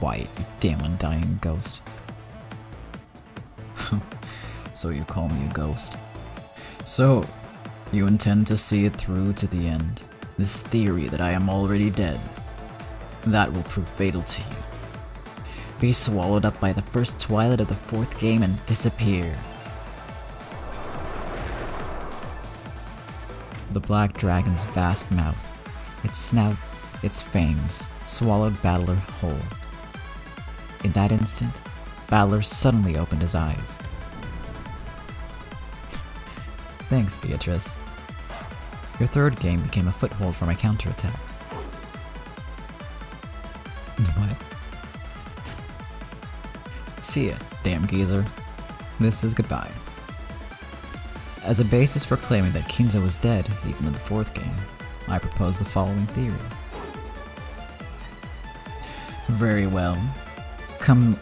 S1: quiet, you damn undying ghost. So you call me a ghost. So, you intend to see it through to the end. This theory that I am already dead. That will prove fatal to you. Be swallowed up by the first twilight of the 4th game and disappear. The black dragon's vast mouth, its snout, its fangs, swallowed Battler whole. In that instant, Battler suddenly opened his eyes. Thanks, Beatrice. Your 3rd game became a foothold for my counterattack. What? See ya, damn geezer. This is goodbye. As a basis for claiming that Kinzo was dead, even in the 4th game, I propose the following theory. Very well. Come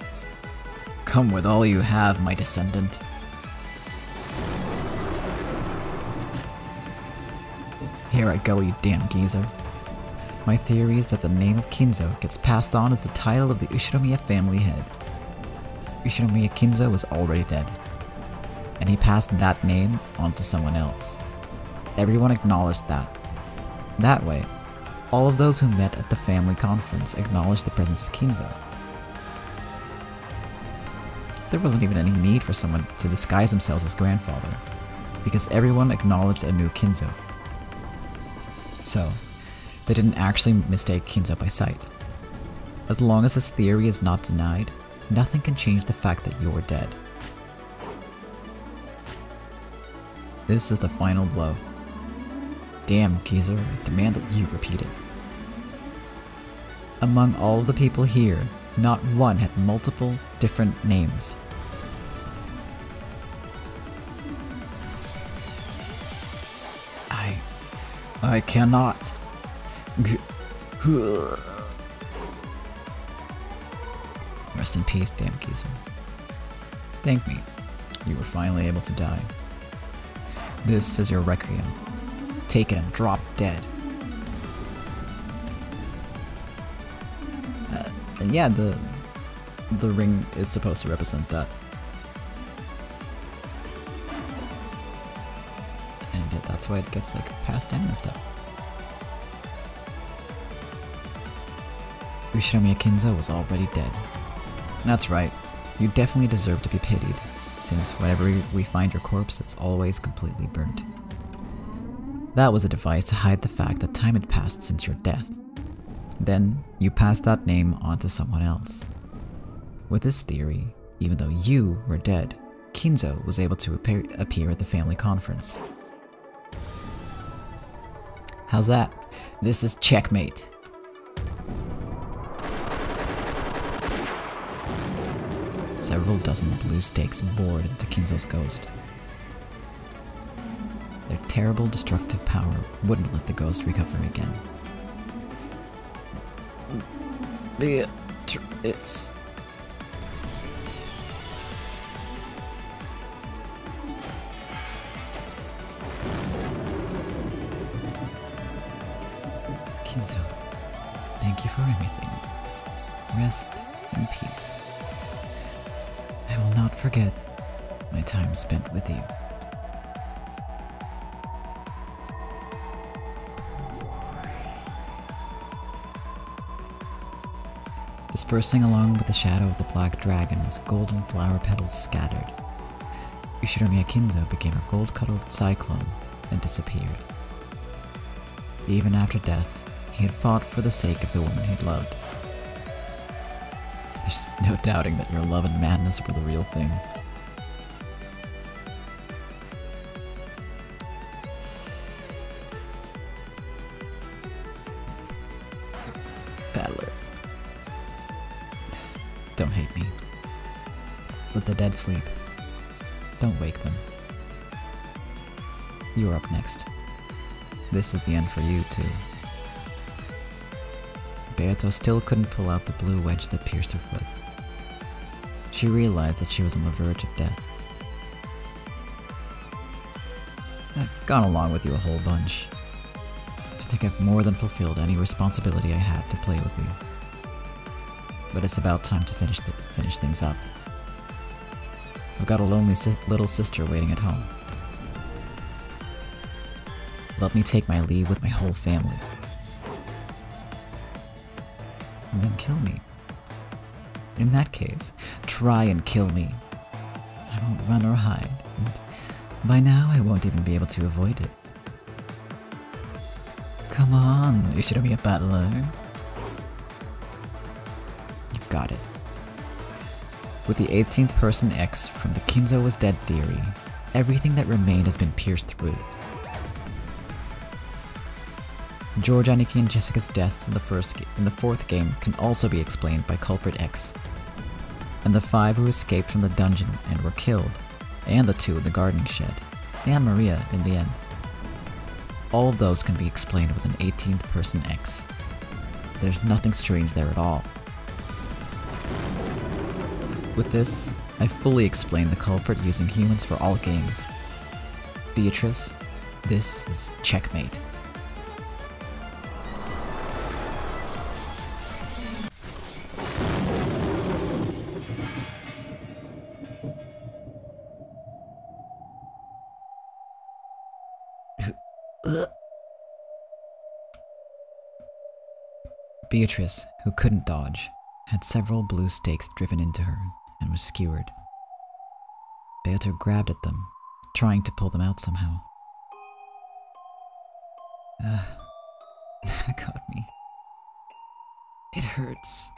S1: with all you have, my descendant. Here I go, you damn geezer. My theory is that the name of Kinzo gets passed on as the title of the Ushinomiya family head. Ushinomiya Kinzo was already dead, and he passed that name on to someone else. Everyone acknowledged that. That way, all of those who met at the family conference acknowledged the presence of Kinzo. There wasn't even any need for someone to disguise themselves as grandfather, because everyone acknowledged a new Kinzo. So, they didn't actually mistake Kinzo by sight. As long as this theory is not denied, nothing can change the fact that you're dead. This is the final blow. Damn, geezer, I demand that you repeat it. Among all of the people here, not one had multiple different names. I cannot. Rest in peace, damn geezer. Thank me. You were finally able to die. This is your requiem. Take it and drop dead. And yeah, the ring is supposed to represent that. And that's why it gets like passed down and stuff. Ushinomiya Kinzo was already dead. That's right, you definitely deserve to be pitied, since whenever we find your corpse, it's always completely burnt. That was a device to hide the fact that time had passed since your death. Then, you passed that name on to someone else. With this theory, even though you were dead, Kinzo was able to appear at the family conference. How's that? This is checkmate. Several dozen blue stakes bored into Kinzo's ghost. Their terrible destructive power wouldn't let the ghost recover again. It's... Kinzo, thank you for everything. Rest in peace. I will not forget my time spent with you. Dispersing along with the shadow of the black dragon as golden flower petals scattered, Ushinomiya Kinzo became a gold-cuddled cyclone and disappeared. Even after death, he had fought for the sake of the woman he loved. There's no doubting that your love and madness were the real thing. Battler. Don't hate me. Let the dead sleep. Don't wake them. You're up next. This is the end for you, too. Beato still couldn't pull out the blue wedge that pierced her foot. She realized that she was on the verge of death. I've gone along with you a whole bunch. I think I've more than fulfilled any responsibility I had to play with you. but it's about time to finish things up. I've got a lonely little sister waiting at home. Let me take my leave with my whole family. And then kill me. In that case, try and kill me. I won't run or hide, and by now I won't even be able to avoid it. Come on, you should be a battler. You've got it. With the 18th person X from the Kinzo was dead theory, everything that remained has been pierced through. George, Aniki, and Jessica's deaths in the fourth game can also be explained by Culprit X. And the 5 who escaped from the dungeon and were killed, and the 2 in the gardening shed, and Maria in the end. All of those can be explained with an 18th person X. There's nothing strange there at all. With this, I fully explain the culprit using humans for all games. Beatrice, this is checkmate. Beatrice, who couldn't dodge, had several blue stakes driven into her and was skewered. Beato grabbed at them, trying to pull them out somehow. That got me. It hurts.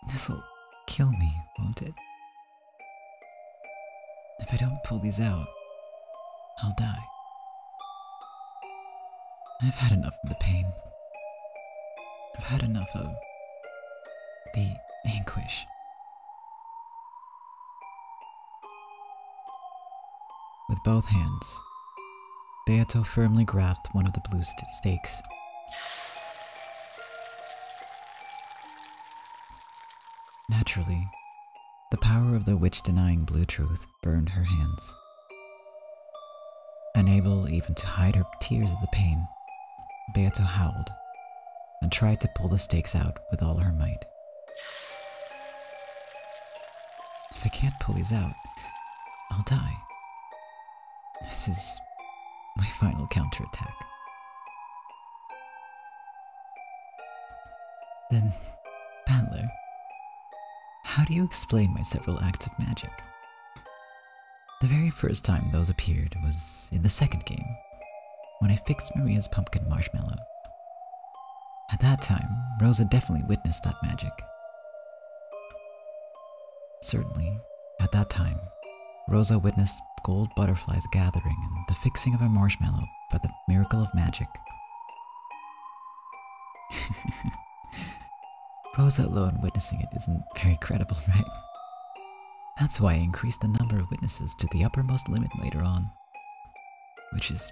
S1: This'll kill me, won't it? If I don't pull these out, I'll die. I've had enough of the pain. I've had enough of the anguish. With both hands, Beato firmly grasped one of the blue stakes. Naturally, the power of the witch-denying blue truth burned her hands. Unable even to hide her tears of the pain, Beato howled and tried to pull the stakes out with all her might. If I can't pull these out, I'll die. This is my final counterattack. Then, Battler, how do you explain my several acts of magic? The very first time those appeared was in the second game, when I fixed Maria's pumpkin marshmallow. At that time, Rosa definitely witnessed that magic. Certainly, at that time, Rosa witnessed gold butterflies gathering and the fixing of a marshmallow by the miracle of magic. Rosa alone witnessing it isn't very credible, right? That's why I increased the number of witnesses to the uppermost limit later on, which is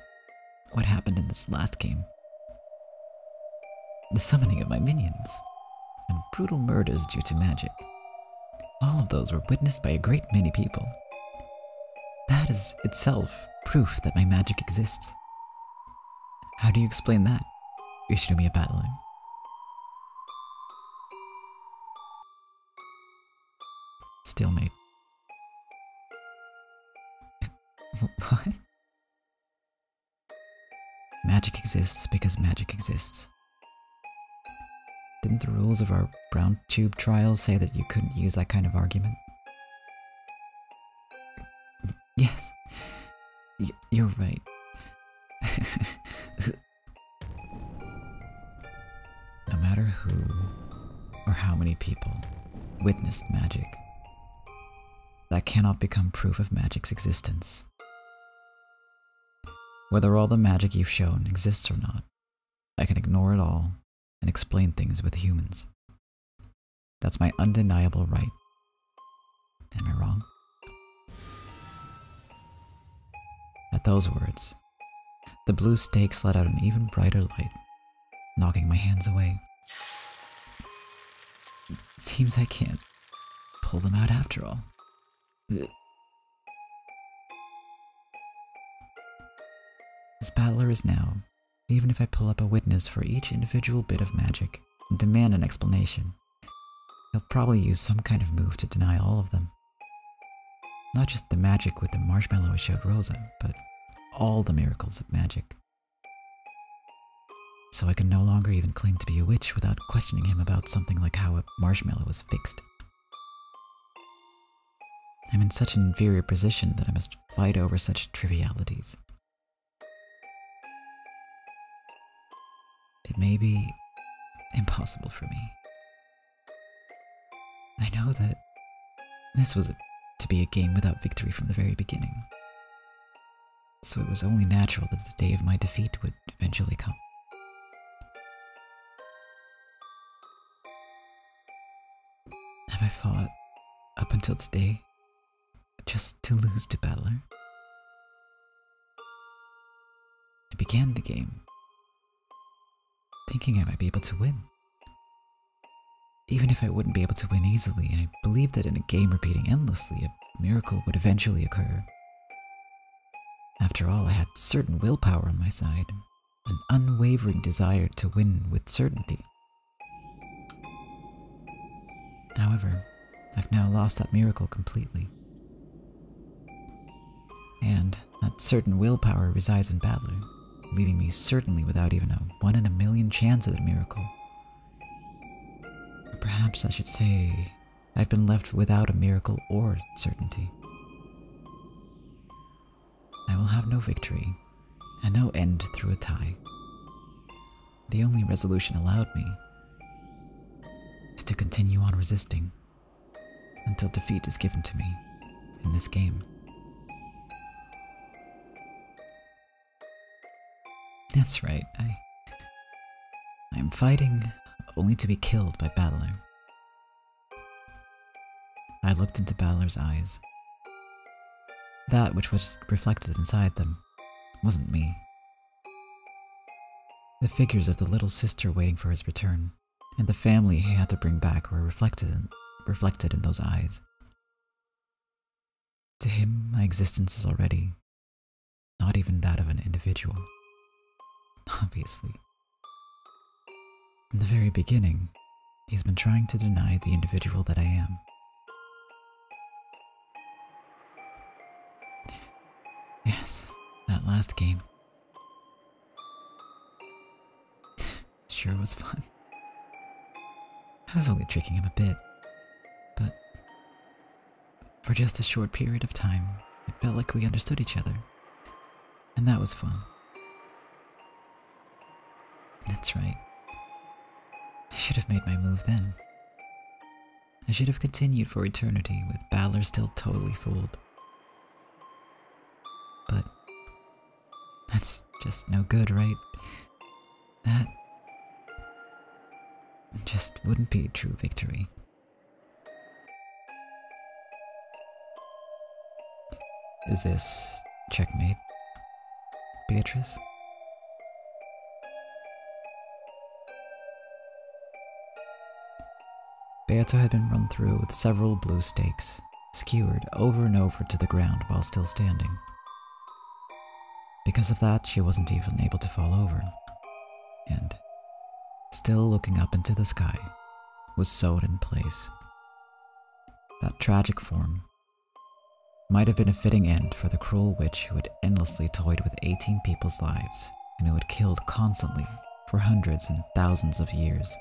S1: what happened in this last game. The summoning of my minions, and brutal murders due to magic. All of those were witnessed by a great many people. That is itself proof that my magic exists. How do you explain that, Ushinomiya Battler? Stalemate. What? Magic exists because magic exists. Didn't the rules of our brown tube trial say that you couldn't use that kind of argument? Yes, you're right. No matter who or how many people witnessed magic, that cannot become proof of magic's existence. Whether all the magic you've shown exists or not, I can ignore it all and explain things with humans. That's my undeniable right. Am I wrong? At those words, the blue stakes let out an even brighter light, knocking my hands away. Seems I can't pull them out after all. As Battler is now, even if I pull up a witness for each individual bit of magic and demand an explanation, he'll probably use some kind of move to deny all of them. Not just the magic with the marshmallow I showed Rosa, but all the miracles of magic. So I can no longer even claim to be a witch without questioning him about something like how a marshmallow was fixed. I'm in such an inferior position that I must fight over such trivialities. It may be impossible for me. I know that this was to be a game without victory from the very beginning, so it was only natural that the day of my defeat would eventually come. Have I fought, up until today, just to lose to Battler? I began the game thinking I might be able to win. Even if I wouldn't be able to win easily, I believed that in a game repeating endlessly, a miracle would eventually occur. After all, I had certain willpower on my side, an unwavering desire to win with certainty. However, I've now lost that miracle completely. And that certain willpower resides in Battler, leaving me certainly without even a 1 in a million chance at a miracle. Or perhaps I should say, I've been left without a miracle or certainty. I will have no victory, and no end through a tie. The only resolution allowed me is to continue on resisting until defeat is given to me in this game. That's right, I'm fighting only to be killed by Battler. I looked into Battler's eyes. That which was reflected inside them wasn't me. The figures of the little sister waiting for his return, and the family he had to bring back were reflected in those eyes. To him, my existence is already not even that of an individual. Obviously. From the very beginning, he's been trying to deny the individual that I am. Yes, that last game. Sure was fun. I was only tricking him a bit, but for just a short period of time, it felt like we understood each other, and that was fun. That's right. I should have made my move then. I should have continued for eternity with Battler still totally fooled. But that's just no good, right? That just wouldn't be true victory. Is this checkmate, Beatrice? Beato had been run through with several blue stakes, skewered over and over to the ground while still standing. Because of that, she wasn't even able to fall over, and, still looking up into the sky, was sewed in place. That tragic form might have been a fitting end for the cruel witch who had endlessly toyed with 18 people's lives, and who had killed constantly for hundreds and thousands of years.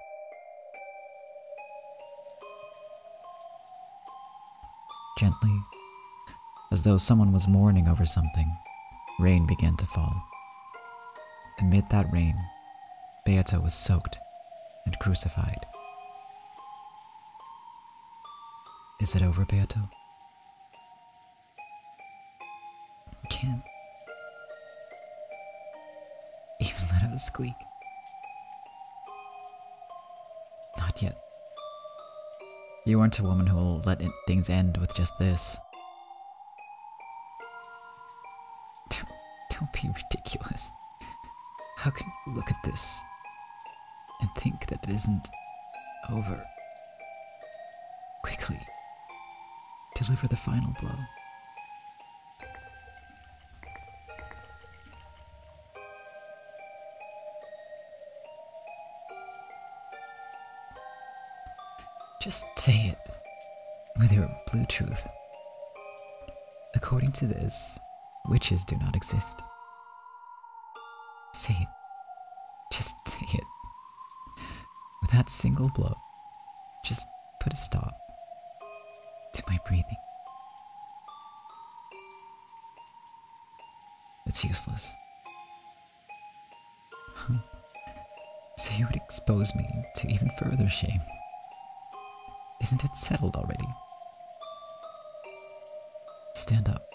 S1: Gently, as though someone was mourning over something, rain began to fall. Amid that rain, Beato was soaked and crucified. Is it over, Beato? I can't even let out a squeak. Not yet. You aren't a woman who will let things end with just this. Don't be ridiculous. How can you look at this and think that it isn't over? Quickly, deliver the final blow. Just say it. With your blue truth. According to this, witches do not exist. Say it. Just say it. With that single blow, just put a stop to my breathing. It's useless. So you would expose me to even further shame. Isn't it settled already? Stand up.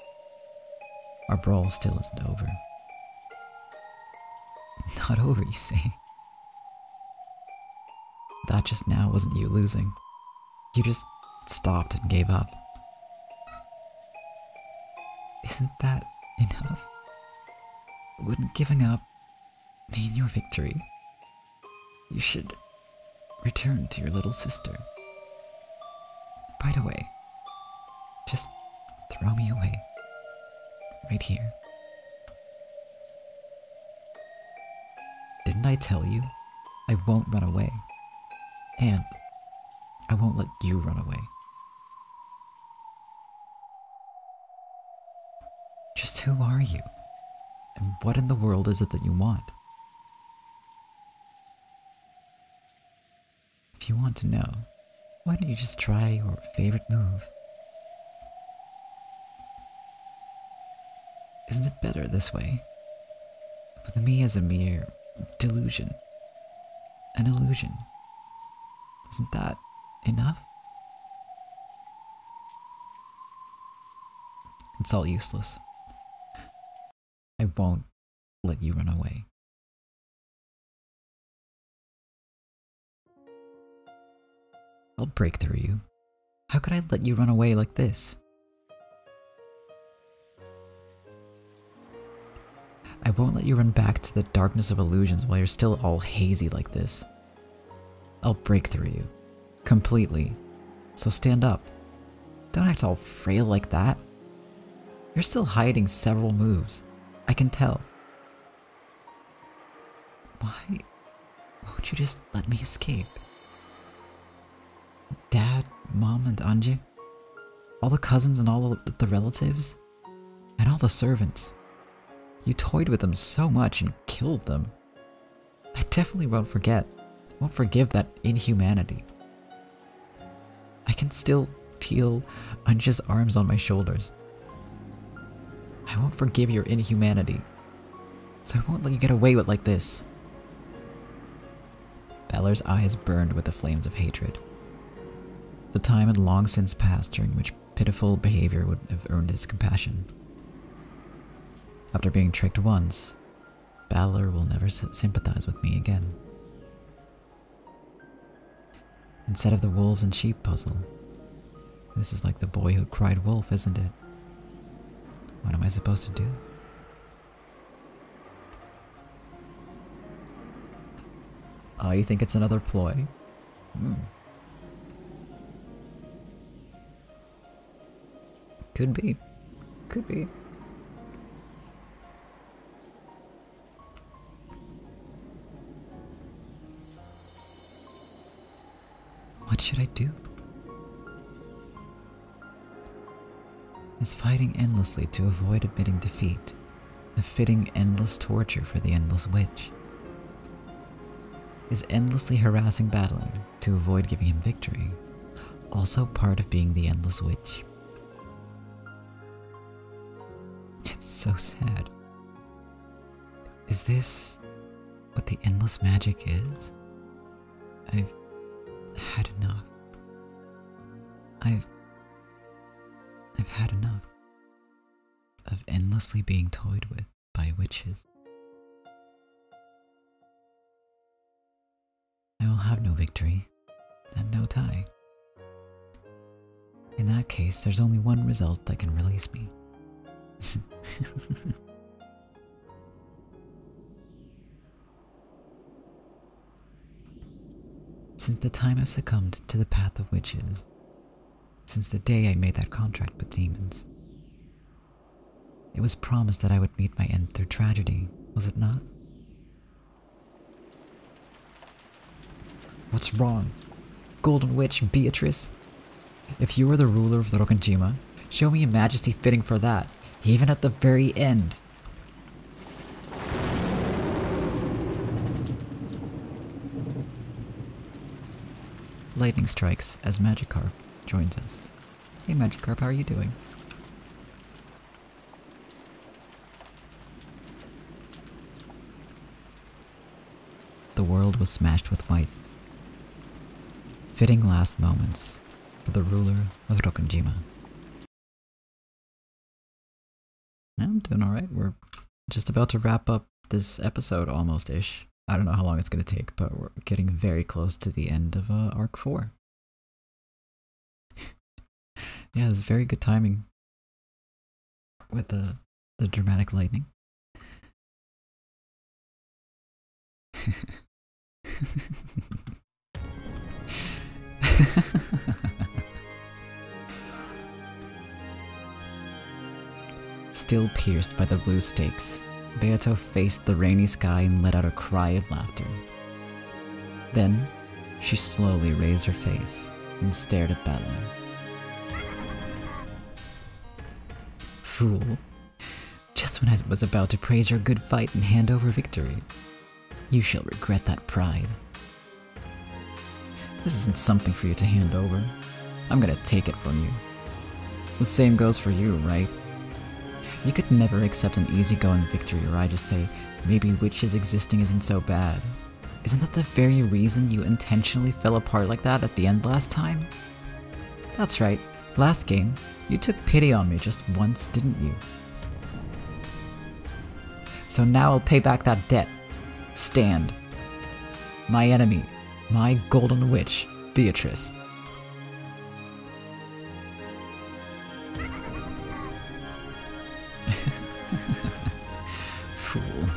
S1: Our brawl still isn't over. Not over, you say? That just now wasn't you losing. You just stopped and gave up. Isn't that enough? Wouldn't giving up mean your victory? You should return to your little sister. Right away. Just throw me away. Right here. Didn't I tell you? I won't run away. And I won't let you run away. Just who are you? And what in the world is it that you want? If you want to know, why don't you just try your favorite move? Isn't it better this way? With me as a mere delusion. An illusion. Isn't that enough? It's all useless. I won't let you run away. I'll break through you. How could I let you run away like this? I won't let you run back to the darkness of illusions while you're still all hazy like this. I'll break through you. Completely. So stand up. Don't act all frail like that. You're still hiding several moves. I can tell. Why won't you just let me escape? Dad, Mom, and Anje? All the cousins and all the relatives? And all the servants. You toyed with them so much and killed them. I definitely won't forget. Won't forgive that inhumanity. I can still feel Anja's arms on my shoulders. I won't forgive your inhumanity. So I won't let you get away with like this. Balor's eyes burned with the flames of hatred. The time had long since passed during which pitiful behavior would have earned his compassion. After being tricked once, Balor will never sympathize with me again. Instead of the wolves and sheep puzzle, this is like the boy who cried wolf, isn't it? What am I supposed to do? Oh, you think it's another ploy? Could be. Could be. What should I do? Is fighting endlessly to avoid admitting defeat a fitting endless torture for the endless witch? Is endlessly harassing Balor to avoid giving him victory also part of being the endless witch? It's so sad. Is this what the endless magic is? I've had enough. I've had enough of endlessly being toyed with by witches. I will have no victory and no tie. In that case, there's only one result that can release me. Since the time I succumbed to the path of witches, since the day I made that contract with demons, it was promised that I would meet my end through tragedy, was it not? What's wrong? golden witch, Beatrice. If you are the ruler of the Rokkenjima, show me a majesty fitting for that, even at the very end. Lightning strikes as Magikarp joins us. Hey Magikarp, how are you doing? The world was smashed with white. Fitting last moments for the ruler of Rokkenjima. I'm doing alright. We're just about to wrap up this episode almost-ish. I don't know how long it's going to take, but we're getting very close to the end of Arc 4. Yeah, it was very good timing with the dramatic lightning. Still pierced by the blue stakes, Beato faced the rainy sky and let out a cry of laughter. Then, she slowly raised her face and stared at Battler. Fool. Just when I was about to praise your good fight and hand over victory, you shall regret that pride. This isn't something for you to hand over. I'm gonna take it from you. The same goes for you, right? You could never accept an easygoing victory or I just say, maybe witches existing isn't so bad. Isn't that the very reason you intentionally fell apart like that at the end last time? That's right, last game, you took pity on me just once, didn't you? So now I'll pay back that debt. Stand. My enemy, my golden witch, Beatrice. Fool.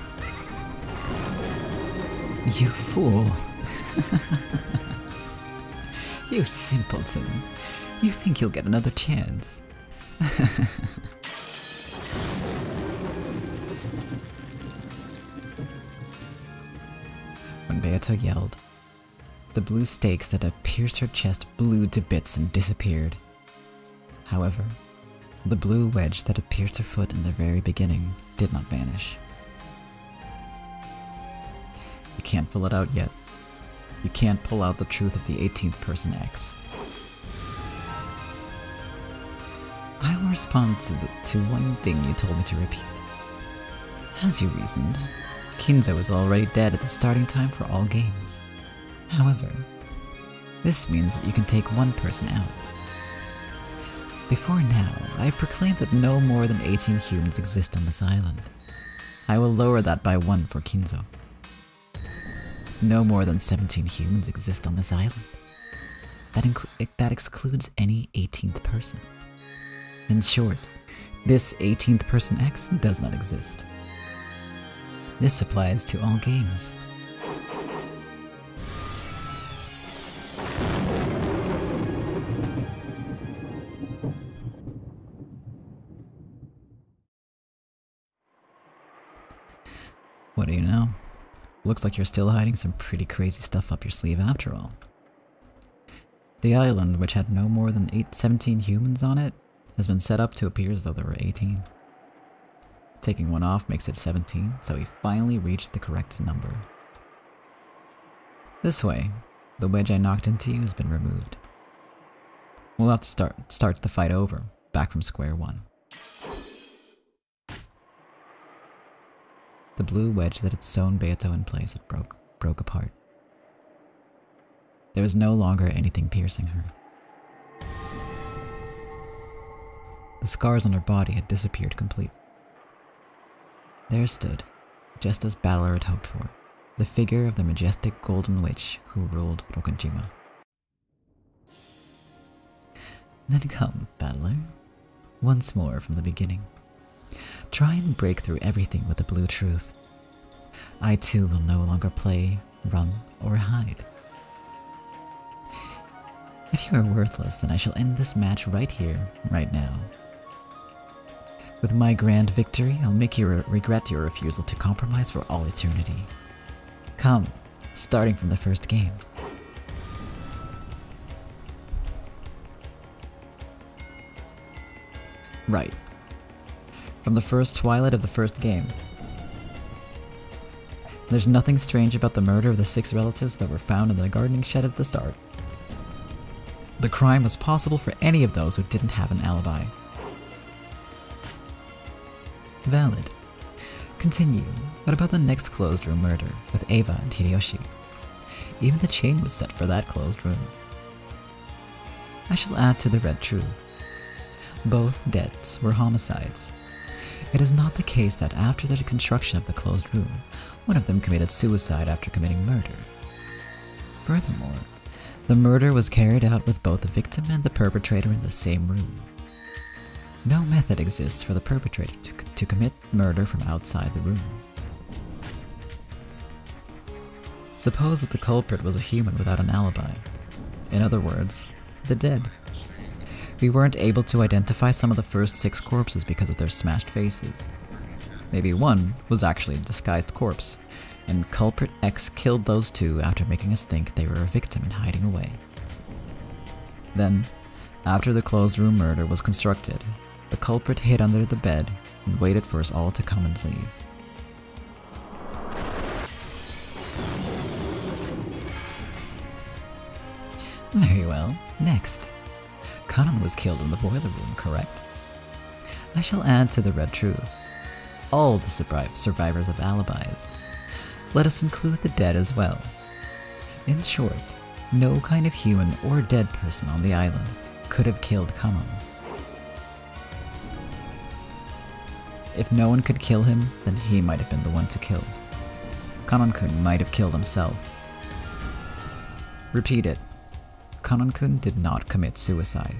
S1: You fool. You simpleton. You think you'll get another chance. When Beato yelled, the blue stakes that had pierced her chest blew to bits and disappeared. However, the blue wedge that had pierced her foot in the very beginning did not vanish. You can't pull it out yet. You can't pull out the truth of the 18th person X. I will respond to one thing you told me to repeat. As you reasoned, Kinzo is already dead at the starting time for all games. However, this means that you can take one person out. Before now, I have proclaimed that no more than 18 humans exist on this island. I will lower that by 1 for Kinzo. No more than 17 humans exist on this island. That excludes any 18th person. In short, this 18th person X does not exist. This applies to all games. What do you know? Looks like you're still hiding some pretty crazy stuff up your sleeve after all. The island, which had no more than 17 humans on it, has been set up to appear as though there were 18. Taking one off makes it 17, so we finally reached the correct number. This way, the wedge I knocked into you has been removed. We'll have to start the fight over, back from square one. The blue wedge that had sewn Beato in place had broke apart. There was no longer anything piercing her. The scars on her body had disappeared completely. There stood, just as Battler had hoped for, the figure of the majestic golden witch who ruled Rokkenjima. Then come, Battler, once more from the beginning. Try and break through everything with the blue truth. I too will no longer play, run, or hide. If you are worthless, then I shall end this match right here, right now. With my grand victory, I'll make you regret your refusal to compromise for all eternity. Come, starting from the first game. Right. From the first twilight of the first game. There's nothing strange about the murder of the 6 relatives that were found in the gardening shed at the start. The crime was possible for any of those who didn't have an alibi. Valid. Continue. What about the next closed room murder with Eva and Hideyoshi? Even the chain was set for that closed room. I shall add to the red true. Both deaths were homicides. It is not the case that after the construction of the closed room, one of them committed suicide after committing murder. Furthermore, the murder was carried out with both the victim and the perpetrator in the same room. No method exists for the perpetrator to commit murder from outside the room. Suppose that the culprit was a human without an alibi. In other words, the dead. We weren't able to identify some of the first 6 corpses because of their smashed faces. Maybe one was actually a disguised corpse, and culprit X killed those 2 after making us think they were a victim and hiding away. Then, after the closed room murder was constructed, the culprit hid under the bed and waited for us all to come and leave. Very well, next. Kanon was killed in the boiler room, correct? I shall add to the red truth. All the survivors of alibis. Let us include the dead as well. In short, no kind of human or dead person on the island could have killed Kanon. If no one could kill him, then he might have been the one to kill. Kanon-kun might have killed himself. Repeat it. Kanon-kun did not commit suicide.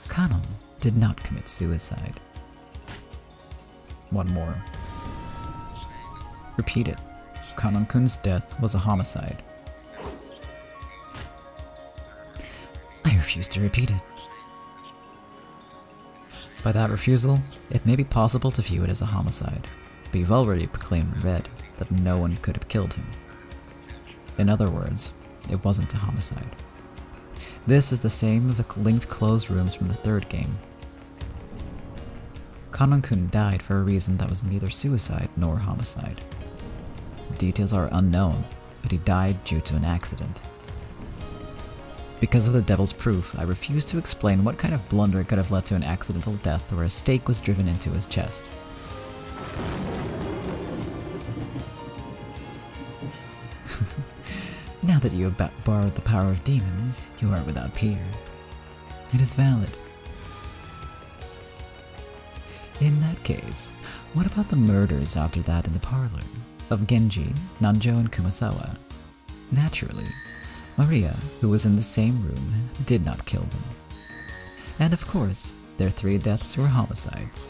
S1: Kanon did not commit suicide. One more. Repeat it. Kanon-kun's death was a homicide. I refuse to repeat it. By that refusal, it may be possible to view it as a homicide, but you've already proclaimed in red that no one could have killed him. In other words, it wasn't a homicide. This is the same as the linked closed rooms from the 3rd game. Kanon-kun died for a reason that was neither suicide nor homicide. The details are unknown, but he died due to an accident. Because of the devil's proof, I refuse to explain what kind of blunder could have led to an accidental death where a stake was driven into his chest. Now that you have borrowed the power of demons, you are without peer. It is valid. In that case, what about the murders after that in the parlor of Genji, Nanjo, and Kumasawa? Naturally, Maria, who was in the same room, did not kill them. And of course, their 3 deaths were homicides.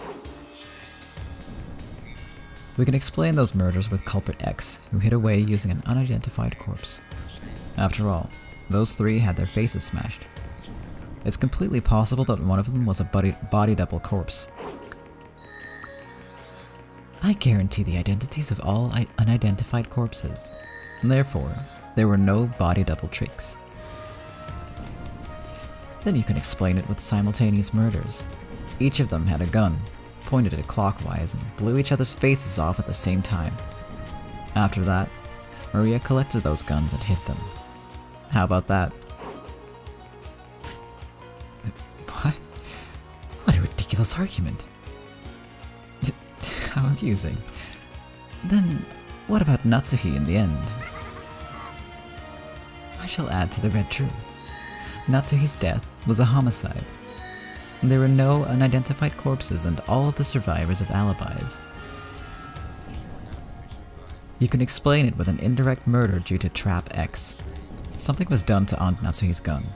S1: We can explain those murders with culprit X, who hid away using an unidentified corpse. After all, those 3 had their faces smashed. It's completely possible that one of them was a body double corpse. I guarantee the identities of all unidentified corpses. Therefore, there were no body double tricks. Then you can explain it with simultaneous murders. Each of them had a gun, pointed it clockwise, and blew each other's faces off at the same time. After that, Maria collected those guns and hid them. How about that? What? What a ridiculous argument. How amusing. Then, what about Natsuhi in the end? I shall add to the red true. Natsuhi's death was a homicide. There were no unidentified corpses and all of the survivors have alibis. You can explain it with an indirect murder due to Trap X. Something was done to Aunt Natsuhi's gun.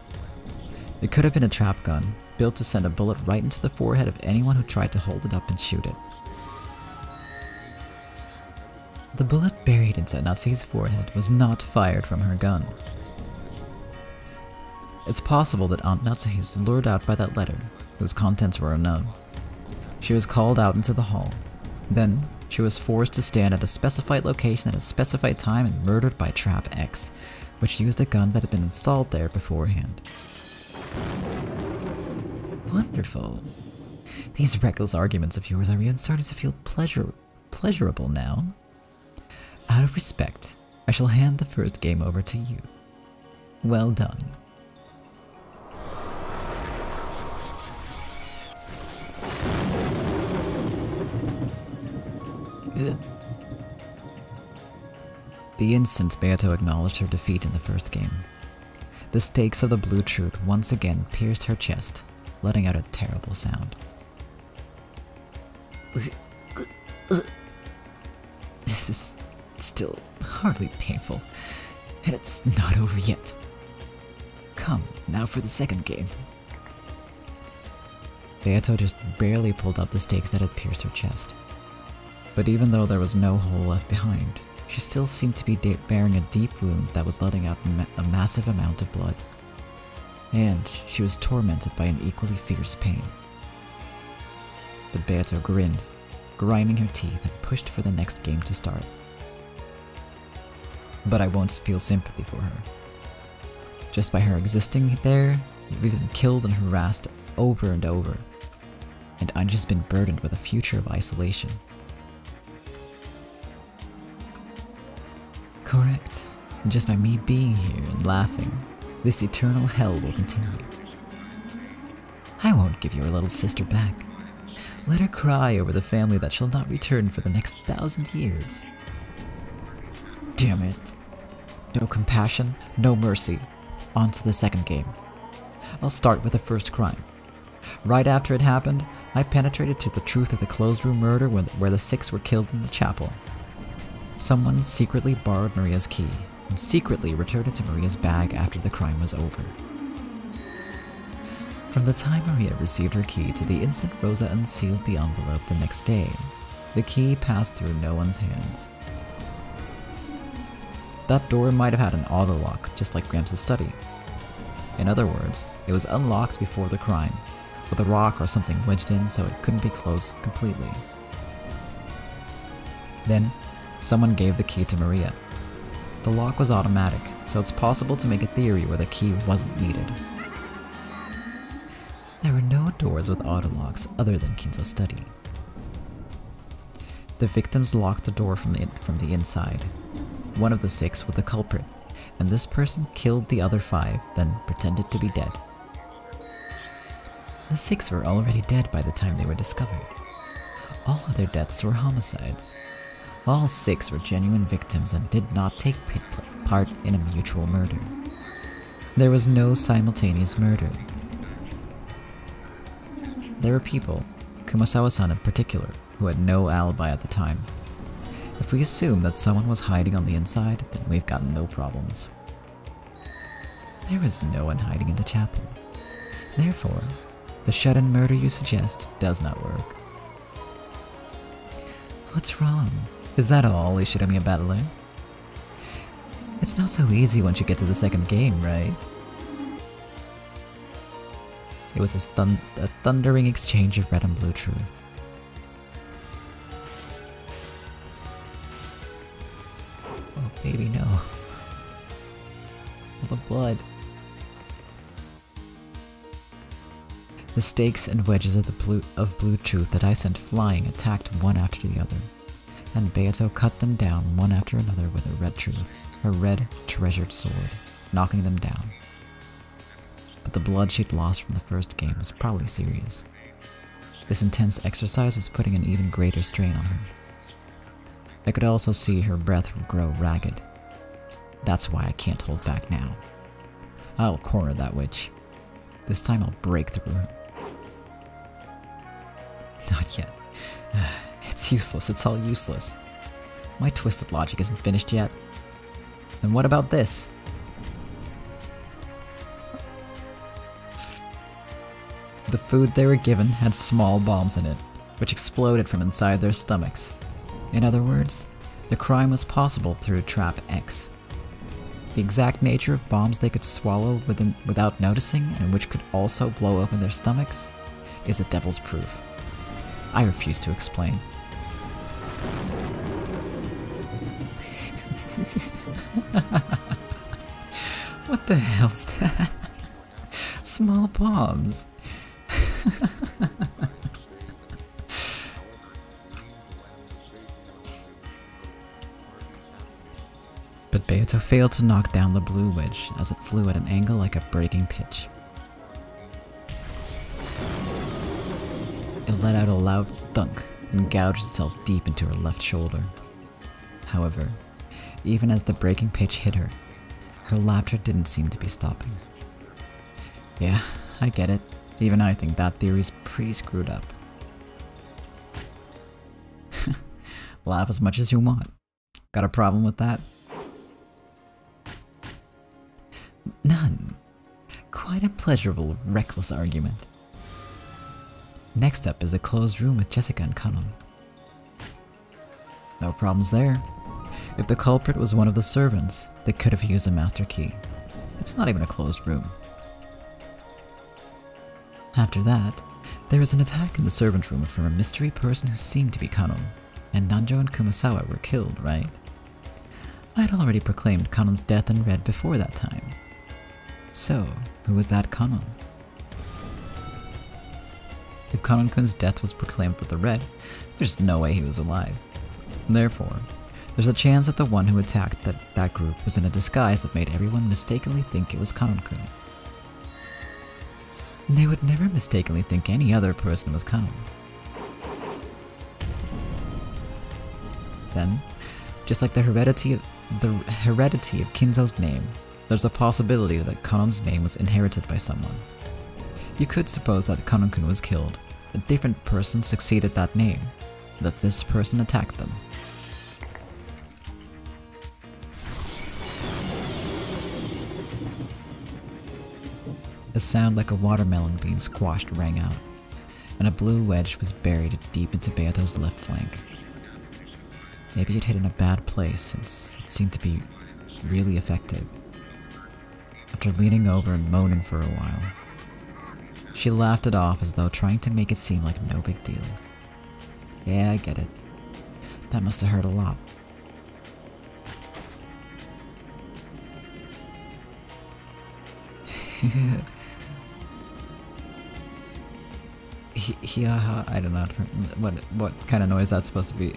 S1: It could have been a trap gun, built to send a bullet right into the forehead of anyone who tried to hold it up and shoot it. The bullet buried inside Natsuhi's forehead was not fired from her gun. It's possible that Aunt Natsuhi was lured out by that letter, whose contents were unknown. She was called out into the hall. Then, she was forced to stand at a specified location at a specified time and murdered by Trap X, which used a gun that had been installed there beforehand. Wonderful. These reckless arguments of yours are even starting to feel pleasurable now. Out of respect, I shall hand the first game over to you. Well done. The instant Beato acknowledged her defeat in the first game, the stakes of the blue truth once again pierced her chest, letting out a terrible sound. This is still hardly painful, and it's not over yet. Come, now for the second game. Beato just barely pulled out the stakes that had pierced her chest. But even though there was no hole left behind, she still seemed to be bearing a deep wound that was letting out a massive amount of blood. And she was tormented by an equally fierce pain. But Beato grinned, grinding her teeth, and pushed for the next game to start. But I won't feel sympathy for her. Just by her existing there, we've been killed and harassed over and over, and I've just been burdened with a future of isolation. Correct. And just by me being here and laughing, this eternal hell will continue. I won't give your little sister back. Let her cry over the family that shall not return for the next 1,000 years. Damn it. No compassion, no mercy. On to the second game. I'll start with the first crime. Right after it happened, I penetrated to the truth of the closed room murder where the 6 were killed in the chapel. Someone secretly borrowed Maria's key, and secretly returned it to Maria's bag after the crime was over. From the time Maria received her key to the instant Rosa unsealed the envelope the next day, the key passed through no one's hands. That door might have had an auto lock, just like Gramps' study. In other words, it was unlocked before the crime, with a rock or something wedged in so it couldn't be closed completely. Then, someone gave the key to Maria. The lock was automatic, so it's possible to make a theory where the key wasn't needed. There were no doors with auto locks other than Kinzo's study. The victims locked the door from the inside. One of the 6 was the culprit, and this person killed the other 5, then pretended to be dead. The 6 were already dead by the time they were discovered. All of their deaths were homicides. All 6 were genuine victims and did not take part in a mutual murder. There was no simultaneous murder. There were people, Kumasawa-san in particular, who had no alibi at the time. If we assume that someone was hiding on the inside, then we've got no problems. There was no one hiding in the chapel. Therefore, the shut-in murder you suggest does not work. What's wrong? Is that all, Ishiramiya Battler? It's not so easy once you get to the second game, right? It was a thundering exchange of red and blue truth. Oh baby, no. All the blood. The stakes and wedges of blue truth that I sent flying attacked one after the other, and Beato cut them down one after another with her red truth, her red treasured sword, knocking them down. But the blood she'd lost from the first game was probably serious. This intense exercise was putting an even greater strain on her. I could also see her breath grow ragged. That's why I can't hold back now. I'll corner that witch. This time I'll break through her. Not yet. It's useless, it's all useless. My twisted logic isn't finished yet. Then what about this? The food they were given had small bombs in it, which exploded from inside their stomachs. In other words, the crime was possible through Trap X. The exact nature of bombs they could swallow without noticing and which could also blow open their stomachs is the devil's proof. I refuse to explain. What the hell's that? small palms. But Beato failed to knock down the blue wedge as it flew at an angle like a breaking pitch. It let out a loud thunk and gouged itself deep into her left shoulder. However, even as the breaking pitch hit her, her laughter didn't seem to be stopping. Yeah, I get it. Even I think that theory's pretty screwed up. Laugh as much as you want. Got a problem with that? None. Quite a pleasurable, reckless argument. Next up is a closed room with Jessica and Kanon. No problems there. If the culprit was one of the servants, they could have used a master key. It's not even a closed room. After that, there was an attack in the servant room from a mystery person who seemed to be Kanon, and Nanjo and Kumasawa were killed, right? I had already proclaimed Kanon's death in red before that time. So, who was that Kanon? If Kanon-kun's death was proclaimed with the red, there's no way he was alive. Therefore, there's a chance that the one who attacked that group was in a disguise that made everyone mistakenly think it was Kanon-kun. They would never mistakenly think any other person was Kanon. Then, just like the heredity of Kinzo's name, there's a possibility that Kanon's name was inherited by someone. You could suppose that Kanon-kun was killed, a different person succeeded that name, that this person attacked them. A sound like a watermelon being squashed rang out, and a blue wedge was buried deep into Beato's left flank. Maybe it hit in a bad place since it seemed to be really effective. After leaning over and moaning for a while, she laughed it off as though trying to make it seem like no big deal. Yeah, I get it. That must have hurt a lot. I don't know what kind of noise that's supposed to be.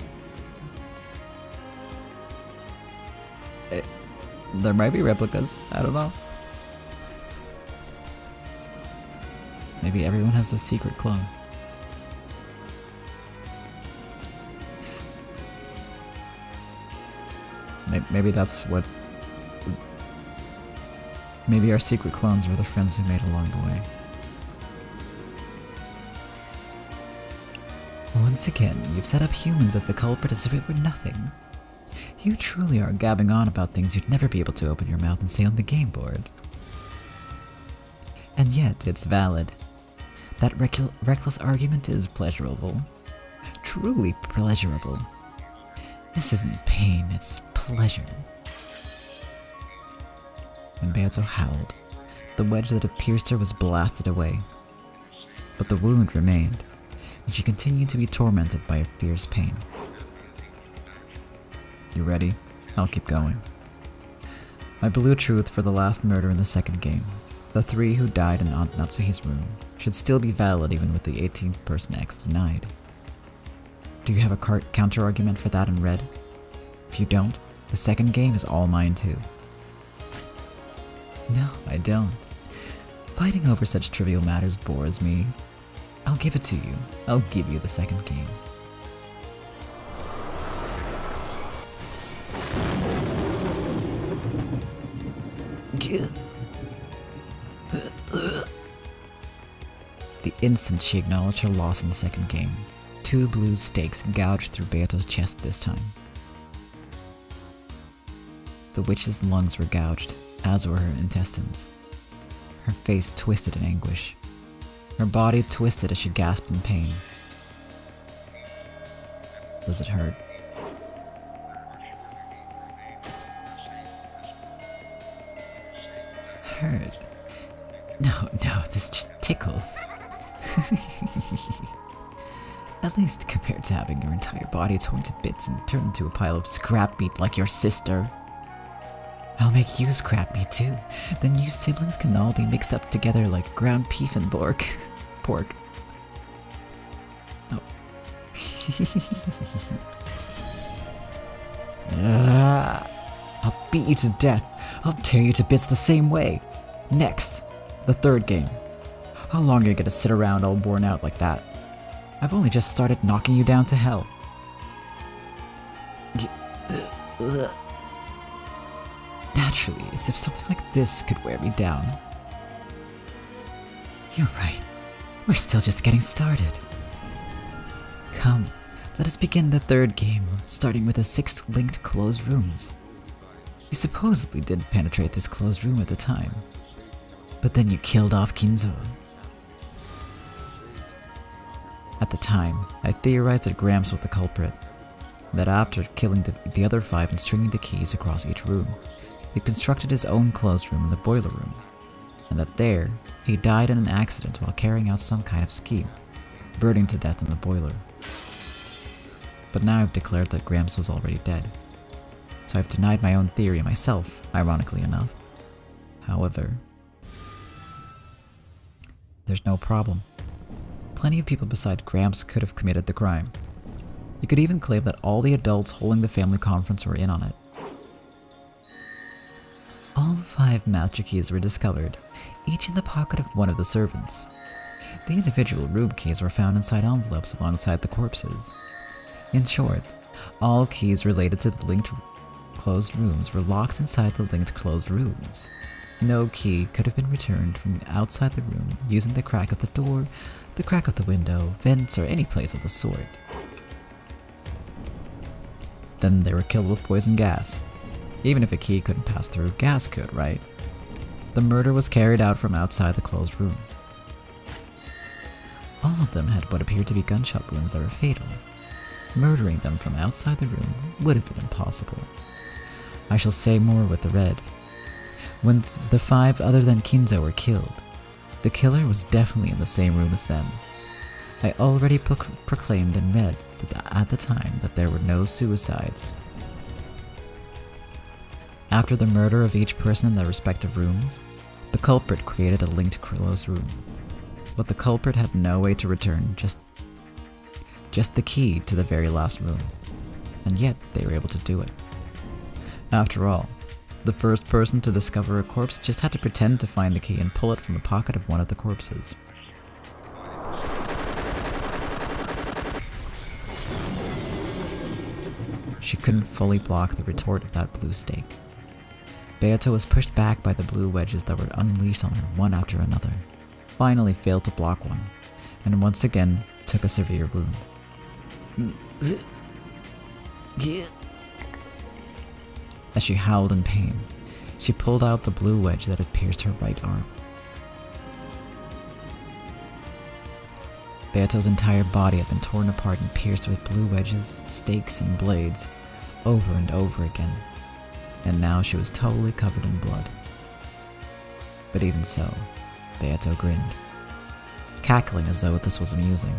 S1: There might be replicas, I don't know. Maybe everyone has a secret clone. Maybe that's what... Maybe our secret clones were the friends we made along the way. Once again, you've set up humans as the culprit as if it were nothing. You truly are gabbing on about things you'd never be able to open your mouth and say on the game board. And yet, it's valid. That reckless argument is pleasurable. Truly pleasurable. This isn't pain, it's pleasure. When Beato howled, the wedge that had pierced her was blasted away. But the wound remained, and she continued to be tormented by a fierce pain. You ready? I'll keep going. My blue truth for the last murder in the second game, the 3 who died in Aunt Natsuhi's room, should still be valid even with the 18th person X denied. Do you have a counter-argument for that in red? If you don't, the second game is all mine too. No, I don't. Fighting over such trivial matters bores me. I'll give it to you. I'll give you the second game. The instant she acknowledged her loss in the second game, 2 blue stakes gouged through Beato's chest this time. The witch's lungs were gouged, as were her intestines. Her face twisted in anguish. Her body twisted as she gasped in pain. Does it hurt? Hurt? No, this just tickles. At least compared to having your entire body torn to bits and turned into a pile of scrap meat like your sister. I'll make you scrap me too. Then you siblings can all be mixed up together like ground beef and pork. Pork. Oh. I'll beat you to death. I'll tear you to bits the same way. Next, the third game. How long are you gonna sit around all worn out like that? I've only just started knocking you down to hell. Naturally, as if something like this could wear me down. You're right. We're still just getting started. Come, let us begin the third game, starting with the 6 linked closed rooms. You supposedly did penetrate this closed room at the time, but then you killed off Kinzo. At the time, I theorized that Gramps was the culprit, that after killing the other 5 and stringing the keys across each room, he constructed his own closed room in the boiler room, and that there, he died in an accident while carrying out some kind of scheme, burning to death in the boiler. But now I've declared that Gramps was already dead, so I've denied my own theory myself, ironically enough. However, there's no problem. Plenty of people besides Gramps could have committed the crime. You could even claim that all the adults holding the family conference were in on it. All 5 master keys were discovered, each in the pocket of one of the servants. The individual room keys were found inside envelopes alongside the corpses. In short, all keys related to the linked closed rooms were locked inside the linked closed rooms. No key could have been returned from outside the room using the crack of the door, the crack of the window, vents, or any place of the sort. Then they were killed with poison gas. Even if a key couldn't pass through, gas could, right? The murder was carried out from outside the closed room. All of them had what appeared to be gunshot wounds that were fatal. Murdering them from outside the room would have been impossible. I shall say more with the red. When the 5 other than Kinzo were killed, the killer was definitely in the same room as them. I already proclaimed in red at the time that there were no suicides. After the murder of each person in their respective rooms, the culprit created a linked closed room. But the culprit had no way to return, just the key to the very last room. And yet they were able to do it. After all, the first person to discover a corpse just had to pretend to find the key and pull it from the pocket of one of the corpses. She couldn't fully block the retort of that blue stake. Beato was pushed back by the blue wedges that were unleashed on her one after another, finally failed to block one, and once again took a severe wound. As she howled in pain, she pulled out the blue wedge that had pierced her right arm. Beato's entire body had been torn apart and pierced with blue wedges, stakes, and blades, over and over again, and now she was totally covered in blood. But even so, Beato grinned, cackling as though this was amusing.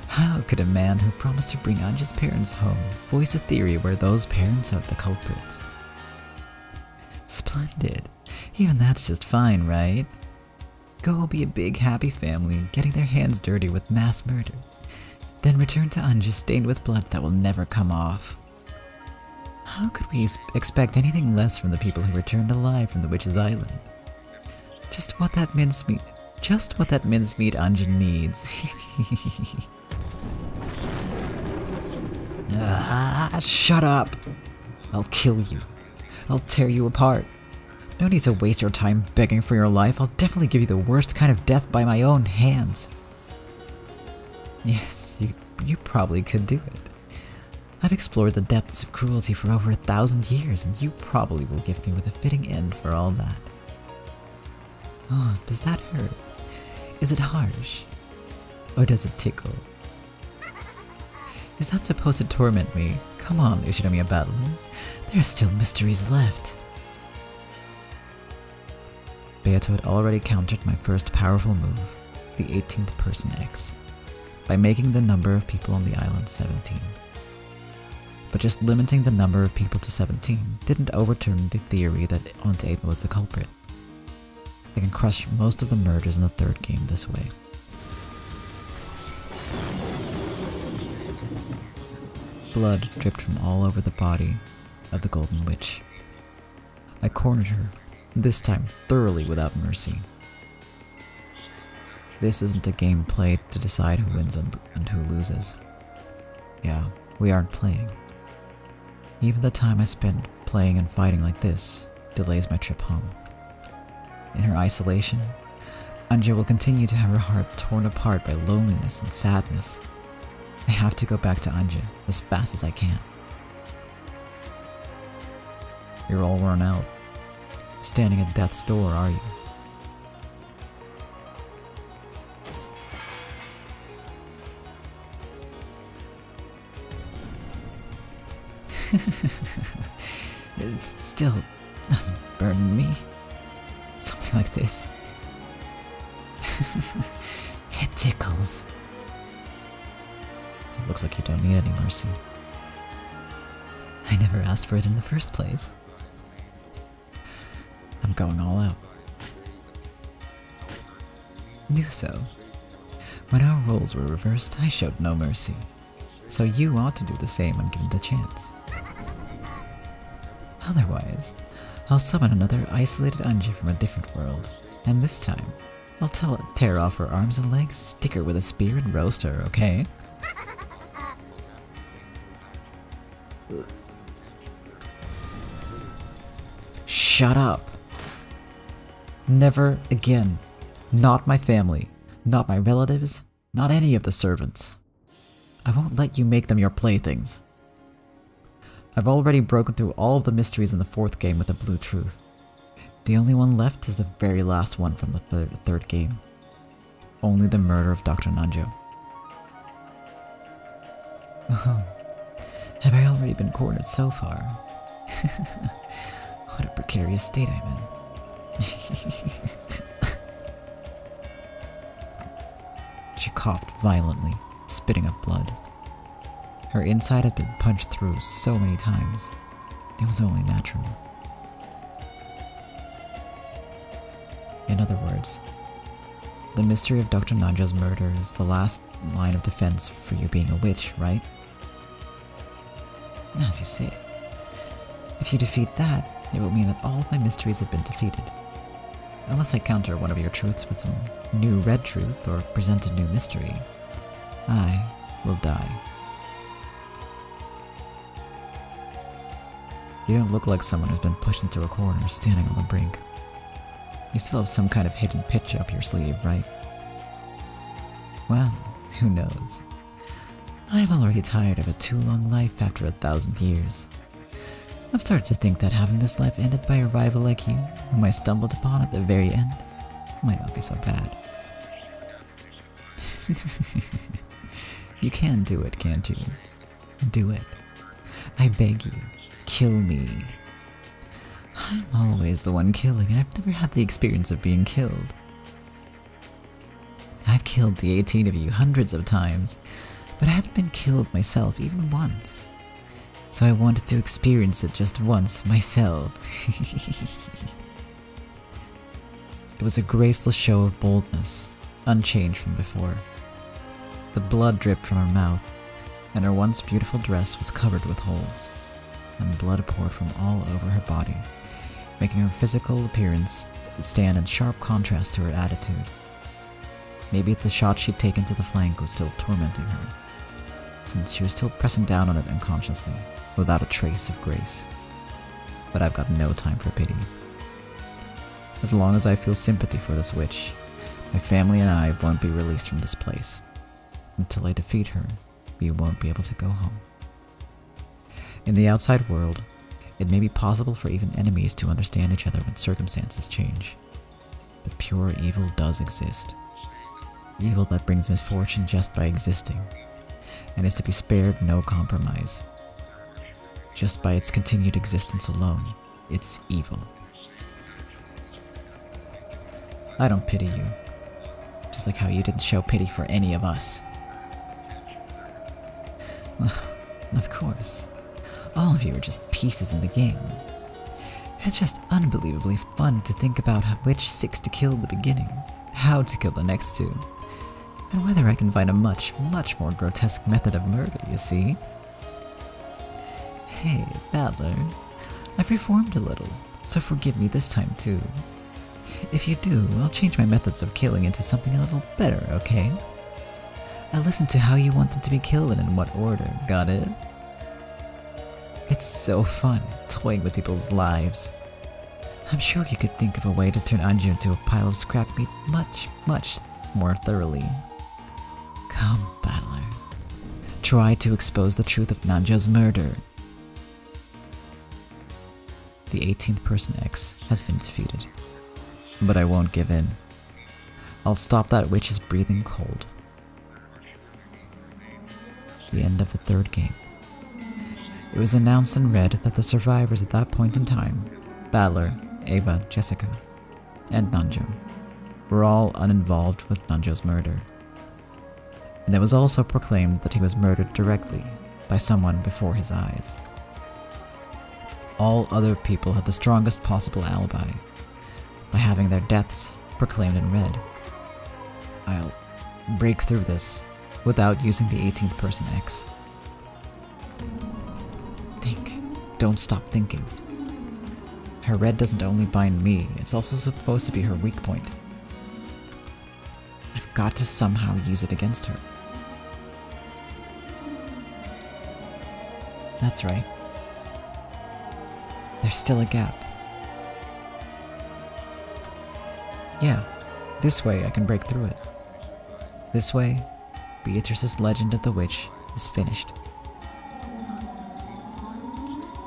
S1: How could a man who promised to bring Anja's parents home voice a theory where those parents are the culprits? Splendid. Even that's just fine, right? Go be a big happy family, getting their hands dirty with mass murder. Then return to Anja stained with blood that will never come off. How could we expect anything less from the people who returned alive from the Witch's Island? Just what that mincemeat Anja needs. Shut up! I'll kill you. I'll tear you apart. No need to waste your time begging for your life. I'll definitely give you the worst kind of death by my own hands. Yes, you probably could do it. I've explored the depths of cruelty for over 1,000 years, and you probably will give me with a fitting end for all that. Oh, does that hurt? Is it harsh? Or does it tickle? Is that supposed to torment me? Come on, Ushinomiya Battler. There are still mysteries left. Beato had already countered my first powerful move, the 18th person X, by making the number of people on the island 17. but just limiting the number of people to 17 didn't overturn the theory that Aunt Ava was the culprit. They can crush most of the murders in the third game this way. Blood dripped from all over the body of the Golden Witch. I cornered her, this time thoroughly without mercy. This isn't a game played to decide who wins and who loses. Yeah, we aren't playing. Even the time I spend playing and fighting like this delays my trip home. In her isolation, Anja will continue to have her heart torn apart by loneliness and sadness. I have to go back to Anja as fast as I can. You're all worn out. Standing at death's door, are you? It still doesn't burden me. Something like this. It tickles. It looks like you don't need any mercy. I never asked for it in the first place. I'm going all out. Do so. When our roles were reversed, I showed no mercy. So you ought to do the same when given the chance. Otherwise, I'll summon another isolated Anja from a different world, and this time, I'll tear off her arms and legs, stick her with a spear and roast her, okay? Shut up! Never again. Not my family, not my relatives, not any of the servants. I won't let you make them your playthings. I've already broken through all of the mysteries in the fourth game with the blue truth. The only one left is the very last one from the third game. Only the murder of Dr. Nanjo. Oh, have I already been cornered so far? What a precarious state I'm in. She coughed violently, spitting up blood. Her inside had been punched through so many times. It was only natural. In other words, the mystery of Dr. Nanjo's murder is the last line of defense for you being a witch, right? As you say. If you defeat that, it will mean that all of my mysteries have been defeated. Unless I counter one of your truths with some new red truth or present a new mystery, I will die. You don't look like someone who's been pushed into a corner standing on the brink. You still have some kind of hidden pitch up your sleeve, right? Well, who knows? I'm already tired of a too long life after 1,000 years. I've started to think that having this life ended by a rival like you, whom I stumbled upon at the very end, might not be so bad. You can do it, can't you? Do it. I beg you. Kill me. I'm always the one killing, and I've never had the experience of being killed. I've killed the 18 of you hundreds of times, but I haven't been killed myself even once. So I wanted to experience it just once myself. It was a graceless show of boldness, unchanged from before. The blood dripped from her mouth, and her once beautiful dress was covered with holes, and blood poured from all over her body, making her physical appearance stand in sharp contrast to her attitude. Maybe the shot she'd taken to the flank was still tormenting her, since she was still pressing down on it unconsciously, without a trace of grace. But I've got no time for pity. As long as I feel sympathy for this witch, my family and I won't be released from this place. Until I defeat her, we won't be able to go home. In the outside world, it may be possible for even enemies to understand each other when circumstances change. But pure evil does exist. Evil that brings misfortune just by existing, and is to be spared no compromise. Just by its continued existence alone, it's evil. I don't pity you, just like how you didn't show pity for any of us. Well, of course. All of you are just pieces in the game. It's just unbelievably fun to think about which 6 to kill at the beginning, how to kill the next 2, and whether I can find a much, much more grotesque method of murder, you see? Hey, Battler, I've reformed a little, so forgive me this time too. If you do, I'll change my methods of killing into something a little better, okay? I'll listen to how you want them to be killed and in what order, got it? It's so fun, toying with people's lives. I'm sure you could think of a way to turn Anju into a pile of scrap meat much, much more thoroughly. Come, Battler. Try to expose the truth of Nanjo's murder. The 18th person X has been defeated. But I won't give in. I'll stop that witch's breathing cold. The end of the 3rd game. It was announced and read that the survivors at that point in time, Battler, Ava, Jessica, and Nanjo, were all uninvolved with Nanjo's murder. And it was also proclaimed that he was murdered directly by someone before his eyes. All other people had the strongest possible alibi, by having their deaths proclaimed in red. I'll break through this without using the 18th person X. Think. Don't stop thinking. Her red doesn't only bind me, it's also supposed to be her weak point. I've got to somehow use it against her. That's right. There's still a gap. Yeah, this way I can break through it. This way, Beatrice's legend of the witch is finished.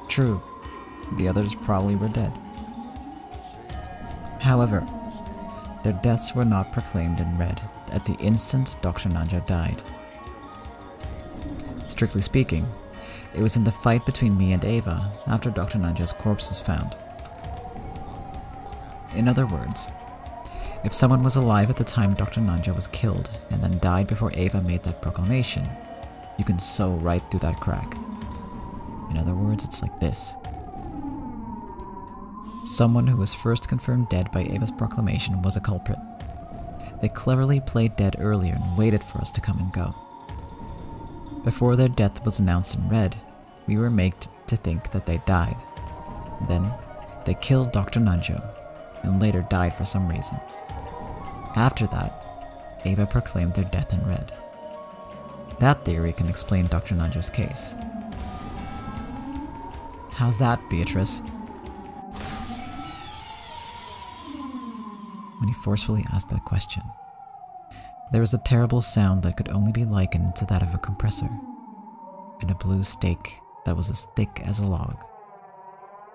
S1: True, the others probably were dead. However, their deaths were not proclaimed in red at the instant Dr. Nanjo died. Strictly speaking, it was in the fight between me and Ava after Dr. Nanjo's corpse was found. In other words, if someone was alive at the time Dr. Nanjo was killed and then died before Ava made that proclamation, you can sew right through that crack. In other words, it's like this. Someone who was first confirmed dead by Ava's proclamation was a culprit. They cleverly played dead earlier and waited for us to come and go. Before their death was announced in red, we were made to think that they died. Then, they killed Dr. Nanjo, and later died for some reason. After that, Ava proclaimed their death in red. That theory can explain Dr. Nanjo's case. How's that, Beatrice? When he forcefully asked that question, there was a terrible sound that could only be likened to that of a compressor, and a blue stake that was as thick as a log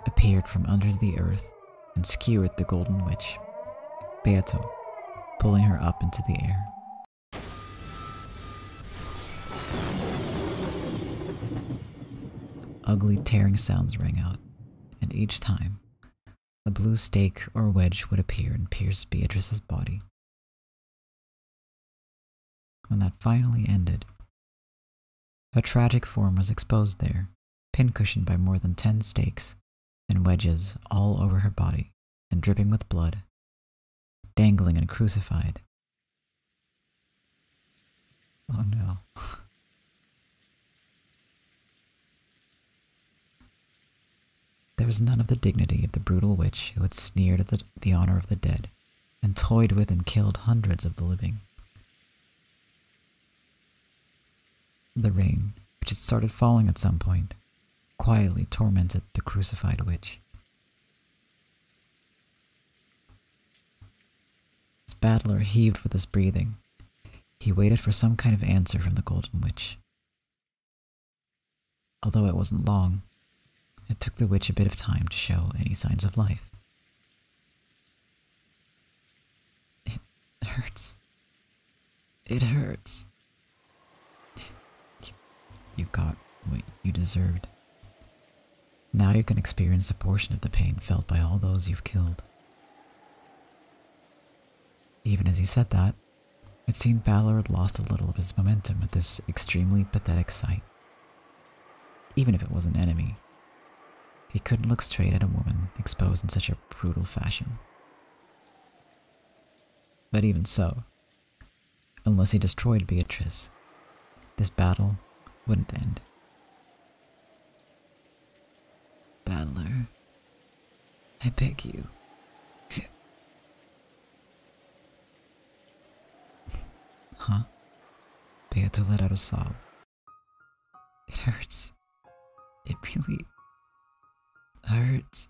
S1: appeared from under the earth and skewered the Golden Witch, Beato, pulling her up into the air. Ugly tearing sounds rang out, and each time, a blue stake or wedge would appear and pierce Beatrice's body. When that finally ended, a tragic form was exposed there, pincushioned by more than 10 stakes and wedges all over her body and dripping with blood, dangling and crucified. Oh no. There was none of the dignity of the brutal witch who had sneered at the honor of the dead and toyed with and killed hundreds of the living. The rain, which had started falling at some point, quietly tormented the crucified witch. As Battler heaved with his breathing, he waited for some kind of answer from the Golden Witch. Although it wasn't long, it took the witch a bit of time to show any signs of life. It hurts. It hurts. You got what you deserved. Now you can experience a portion of the pain felt by all those you've killed. Even as he said that, it seemed Battler had lost a little of his momentum at this extremely pathetic sight. even if it was an enemy. He couldn't look straight at a woman exposed in such a brutal fashion. But even so, unless he destroyed Beatrice, this battle wouldn't end. Battler, I beg you. Huh? Beato let out a sob. It hurts. It really hurts.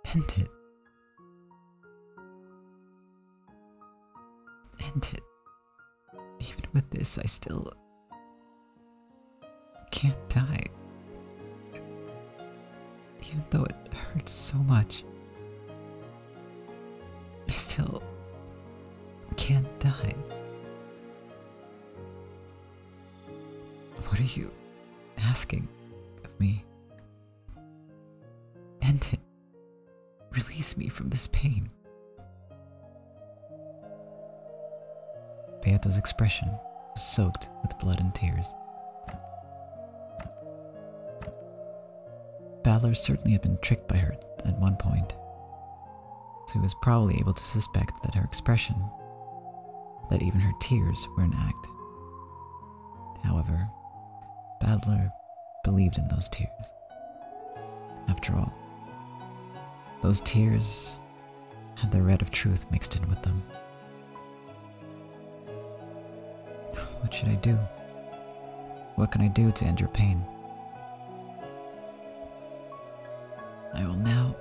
S1: End it. End it. Even with this, I still can't die. Even though it hurts so much, I still can't die. What are you asking of me? End it. Release me from this pain. Beato's expression was soaked with blood and tears. Battler certainly had been tricked by her at one point, so he was probably able to suspect that her expression, that even her tears were an act. However, Battler believed in those tears. After all, those tears had the red of truth mixed in with them. What should I do? What can I do to end your pain? I will now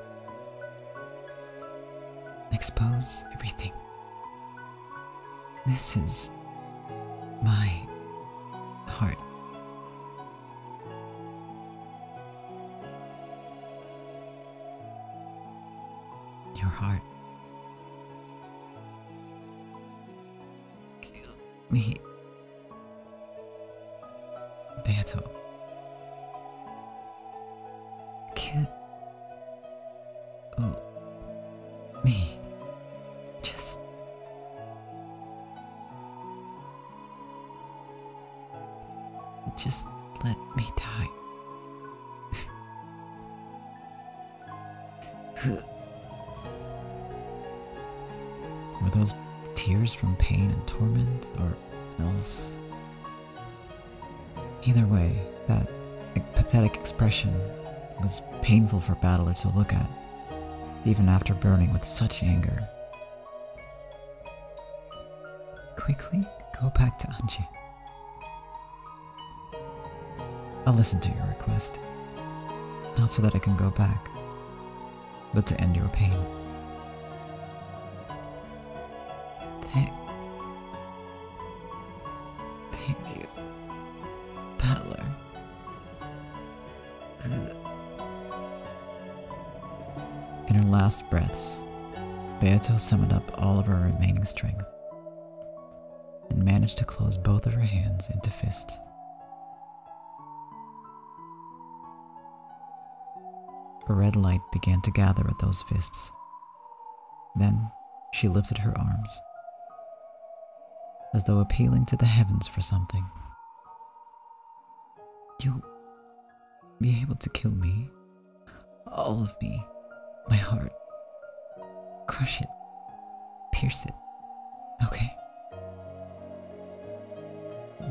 S1: expose everything. This is my heart. Your heart. Kill me. Beato. Kill me. Just let me die. Were those tears from pain and torment, or else? Either way, that pathetic expression was painful for Battler to look at, even after burning with such anger. Quickly go back to Anji. I'll listen to your request, not so that I can go back, but to end your pain. Thank you, Battler. In her last breaths, Beato summoned up all of her remaining strength and managed to close both of her hands into fists. A red light began to gather at those fists. Then she lifted her arms, as though appealing to the heavens for something. You'll be able to kill me, all of me, my heart. Crush it, pierce it, okay?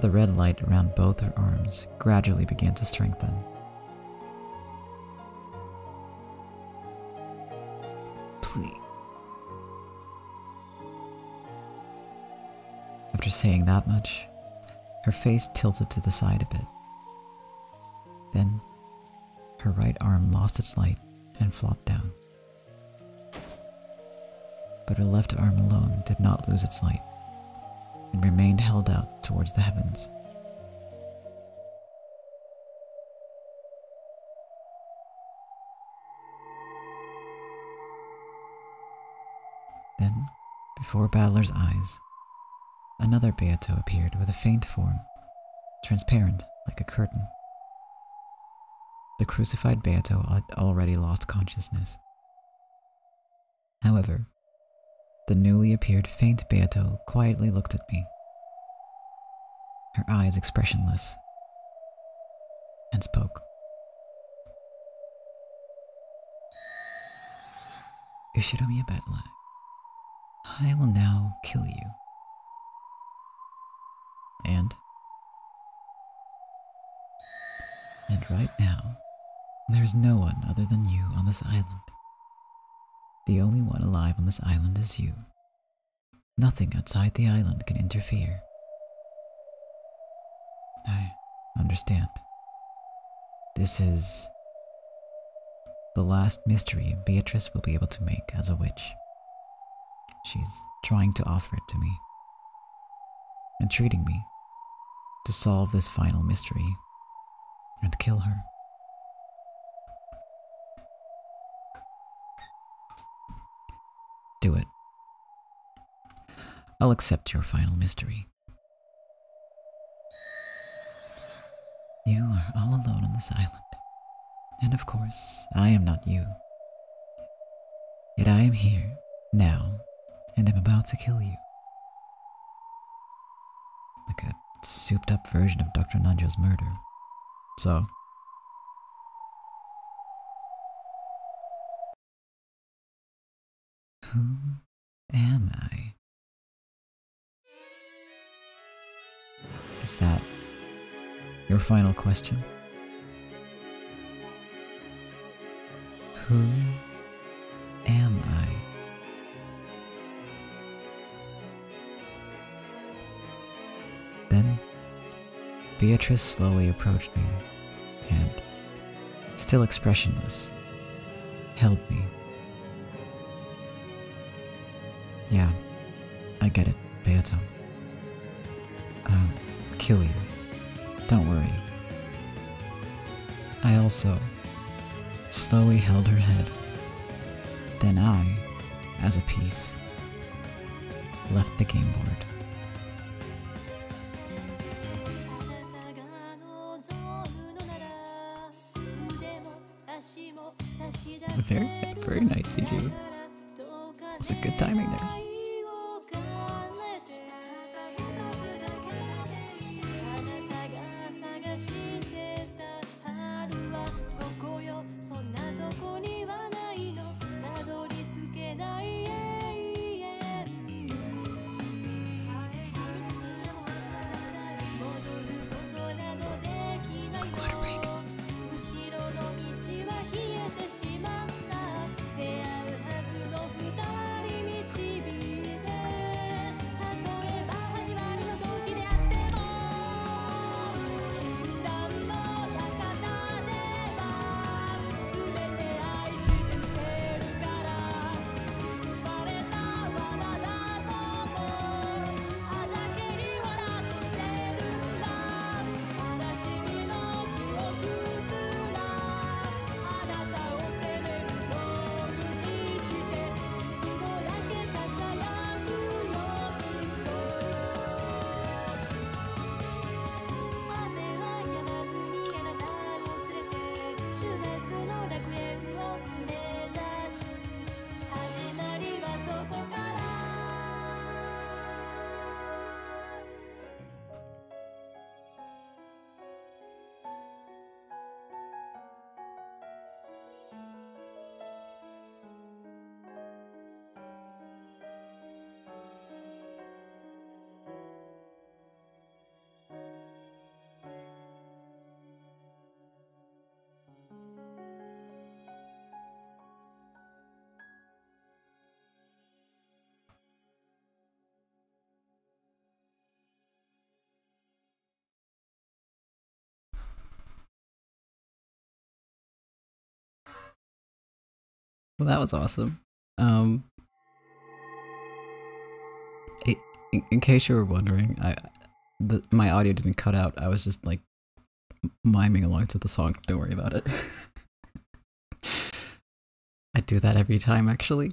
S1: The red light around both her arms gradually began to strengthen. Please. After saying that much, her face tilted to the side a bit. Then, her right arm lost its light and flopped down. But her left arm alone did not lose its light, and remained held out towards the heavens. Then, before Battler's eyes, another Beato appeared with a faint form, transparent like a curtain. The crucified Beato had already lost consciousness. However, the newly appeared faint Beato quietly looked at me, her eyes expressionless. and spoke. Ushiromi Battle, I will now kill you. And right now, there is no one other than you on this island. The only one alive on this island is you. Nothing outside the island can interfere. I understand. This is the last mystery Beatrice will be able to make as a witch. She's trying to offer it to me, entreating me to solve this final mystery and kill her. Do it. I'll accept your final mystery. You are all alone on this island, and of course, I am not you. Yet I am here, now, and am about to kill you. Like a souped-up version of Dr. Nanjo's murder. So, who am I? Is that your final question? Who am I? Then Beatrice slowly approached me and, still expressionless, held me. Yeah, I get it, Beato. I'll kill you. Don't worry. I also slowly held her head. Then I, as a piece, left the game board. Very nice, CG. It's a good timing there. Well, that was awesome. In case you were wondering, my audio didn't cut out. I was just like miming along to the song. Don't worry about it. I do that every time, actually.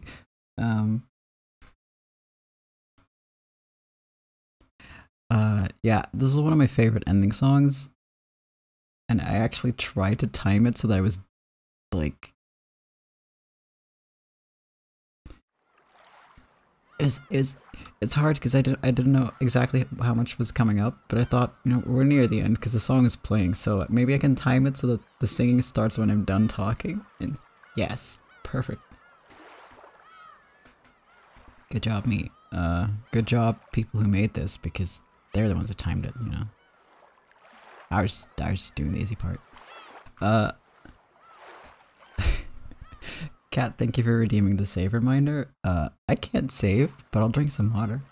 S1: Yeah, this is one of my favorite ending songs, and I actually tried to time it so that I was like it's hard because I didn't know exactly how much was coming up, but I thought, you know, we're near the end because the song is playing, so maybe I can time it so that the singing starts when I'm done talking. And yes, perfect. Good job, me. Good job, people who made this, because they're the ones who timed it, you know. I was just doing the easy part. Cat, thank you for redeeming the save reminder. I can't save, but I'll drink some water.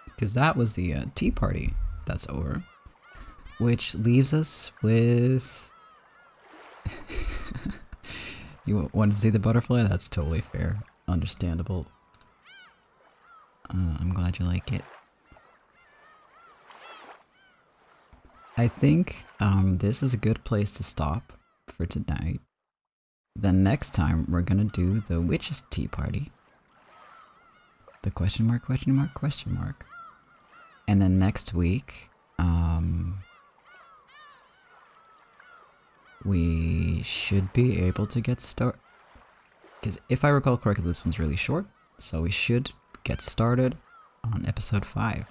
S1: Because that was the tea party that's over. Which leaves us with... You wanted to see the butterfly? That's totally fair. Understandable. I'm glad you like it. I think this is a good place to stop for tonight. Then next time we're gonna do the witch's tea party. The question mark, question mark, question mark. And then next week, we should be able to get started. Because if I recall correctly, this one's really short, so we should get started on episode 5.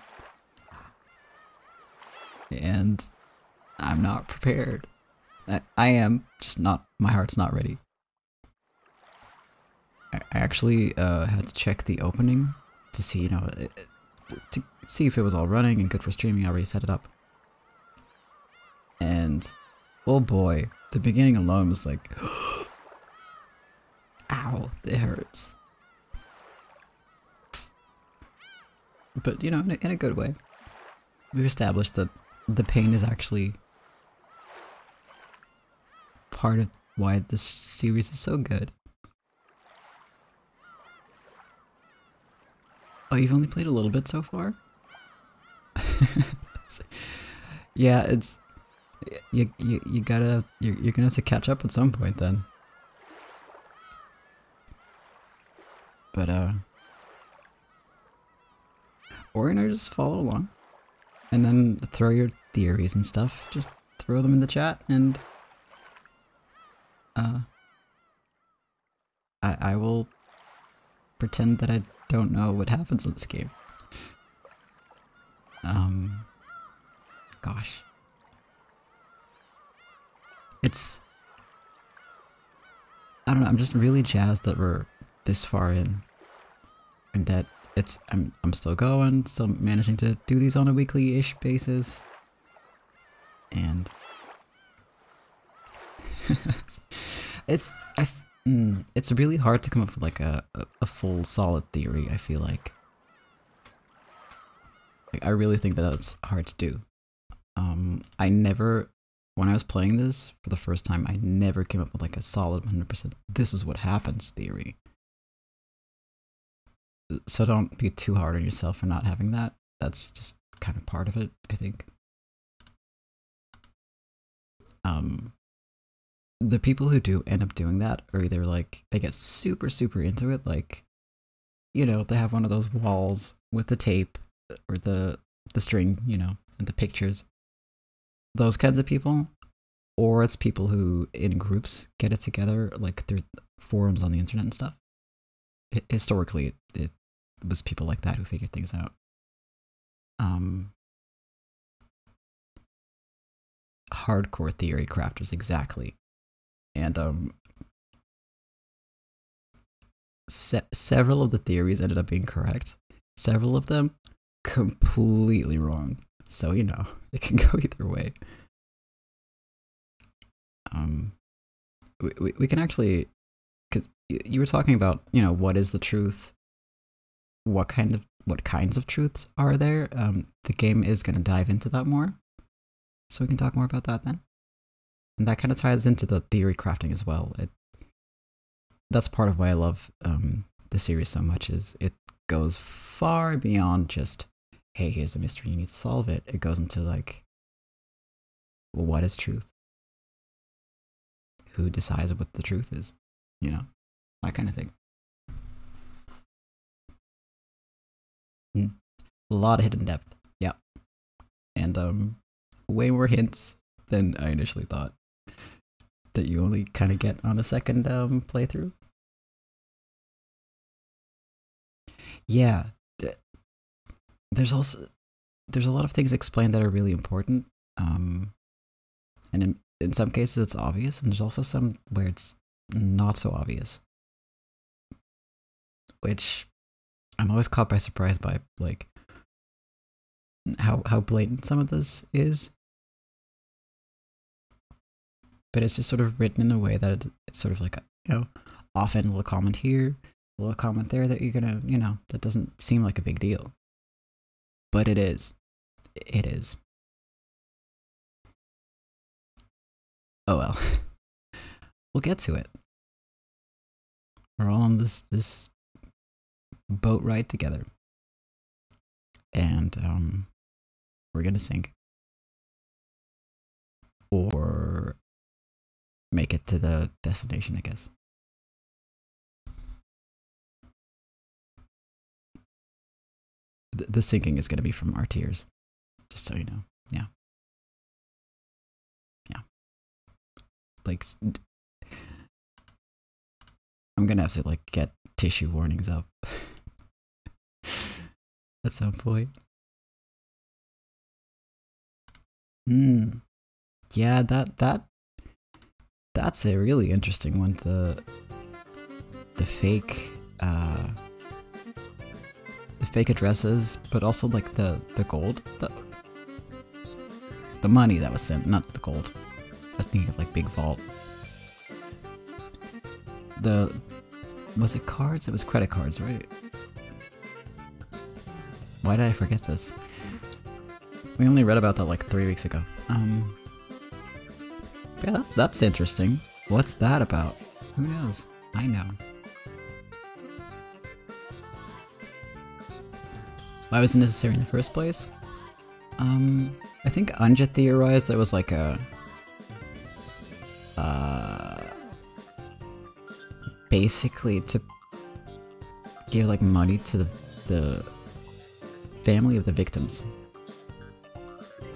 S1: And I'm not prepared. I am, just not, my heart's not ready. I actually had to check the opening to see, you know, to see if it was all running and good for streaming. I already set it up. And, oh boy, the beginning alone was like, ow, it hurts. But, you know, in a good way. We've established that the pain is actually part of why this series is so good. Oh, you've only played a little bit so far? Yeah, it's... You gotta... You're gonna have to catch up at some point then. But, or, you know, just follow along. And then throw your theories and stuff. Just throw them in the chat and... I will pretend that I don't know what happens in this game. Gosh. It's... I don't know, I'm just really jazzed that we're this far in. And that it's... I'm still going, still managing to do these on a weekly-ish basis. And... it's really hard to come up with like a full solid theory, I feel like. I really think that that's hard to do. I never, when I was playing this for the first time, I never came up with like a solid 100% this is what happens theory. So don't be too hard on yourself for not having that. That's just kind of part of it, I think. The people who do end up doing that are either like, they get super, super into it, like, you know, they have one of those walls with the tape, or the string, you know, and the pictures. Those kinds of people. Or it's people who, in groups, get it together, like through forums on the internet and stuff. Historically, it was people like that who figured things out. Hardcore theory crafters, exactly. And several of the theories ended up being correct. Several of them completely wrong. So, you know, it can go either way. We can actually, because you were talking about, you know, what is the truth? What kinds of truths are there? The game is going to dive into that more. So we can talk more about that then. And that kind of ties into the theory crafting as well. That's part of why I love the series so much, is it goes far beyond just, hey, here's a mystery, you need to solve it. It goes into like, well, what is truth? Who decides what the truth is? You know, that kind of thing. A lot of hidden depth, yeah. And way more hints than I initially thought. that you only kind of get on a second playthrough. Yeah, there's a lot of things explained that are really important, and in some cases it's obvious, and there's also some where it's not so obvious, which I'm always caught by surprise by, like how blatant some of this is. But it's just sort of written in a way that it's sort of like a, often a little comment here, a little comment there that you're gonna, that doesn't seem like a big deal. But it is. It is. Oh well. We'll get to it. We're all on this boat ride together. And we're gonna sink. Or make it to the destination, I guess. The sinking is going to be from our tears, just so you know. Yeah. Yeah. Like, I'm going to have to, like, get tissue warnings up at some point. Yeah, that's a really interesting one. The fake addresses, but also like the gold, the money that was sent, not the gold. I was thinking of like big vault. Was it cards? It was credit cards, right? Why did I forget this? We only read about that like 3 weeks ago. Yeah, that's interesting. What's that about? Who knows? I know. Why was it necessary in the first place? I think Anja theorized there was like a... basically to give like money to the family of the victims.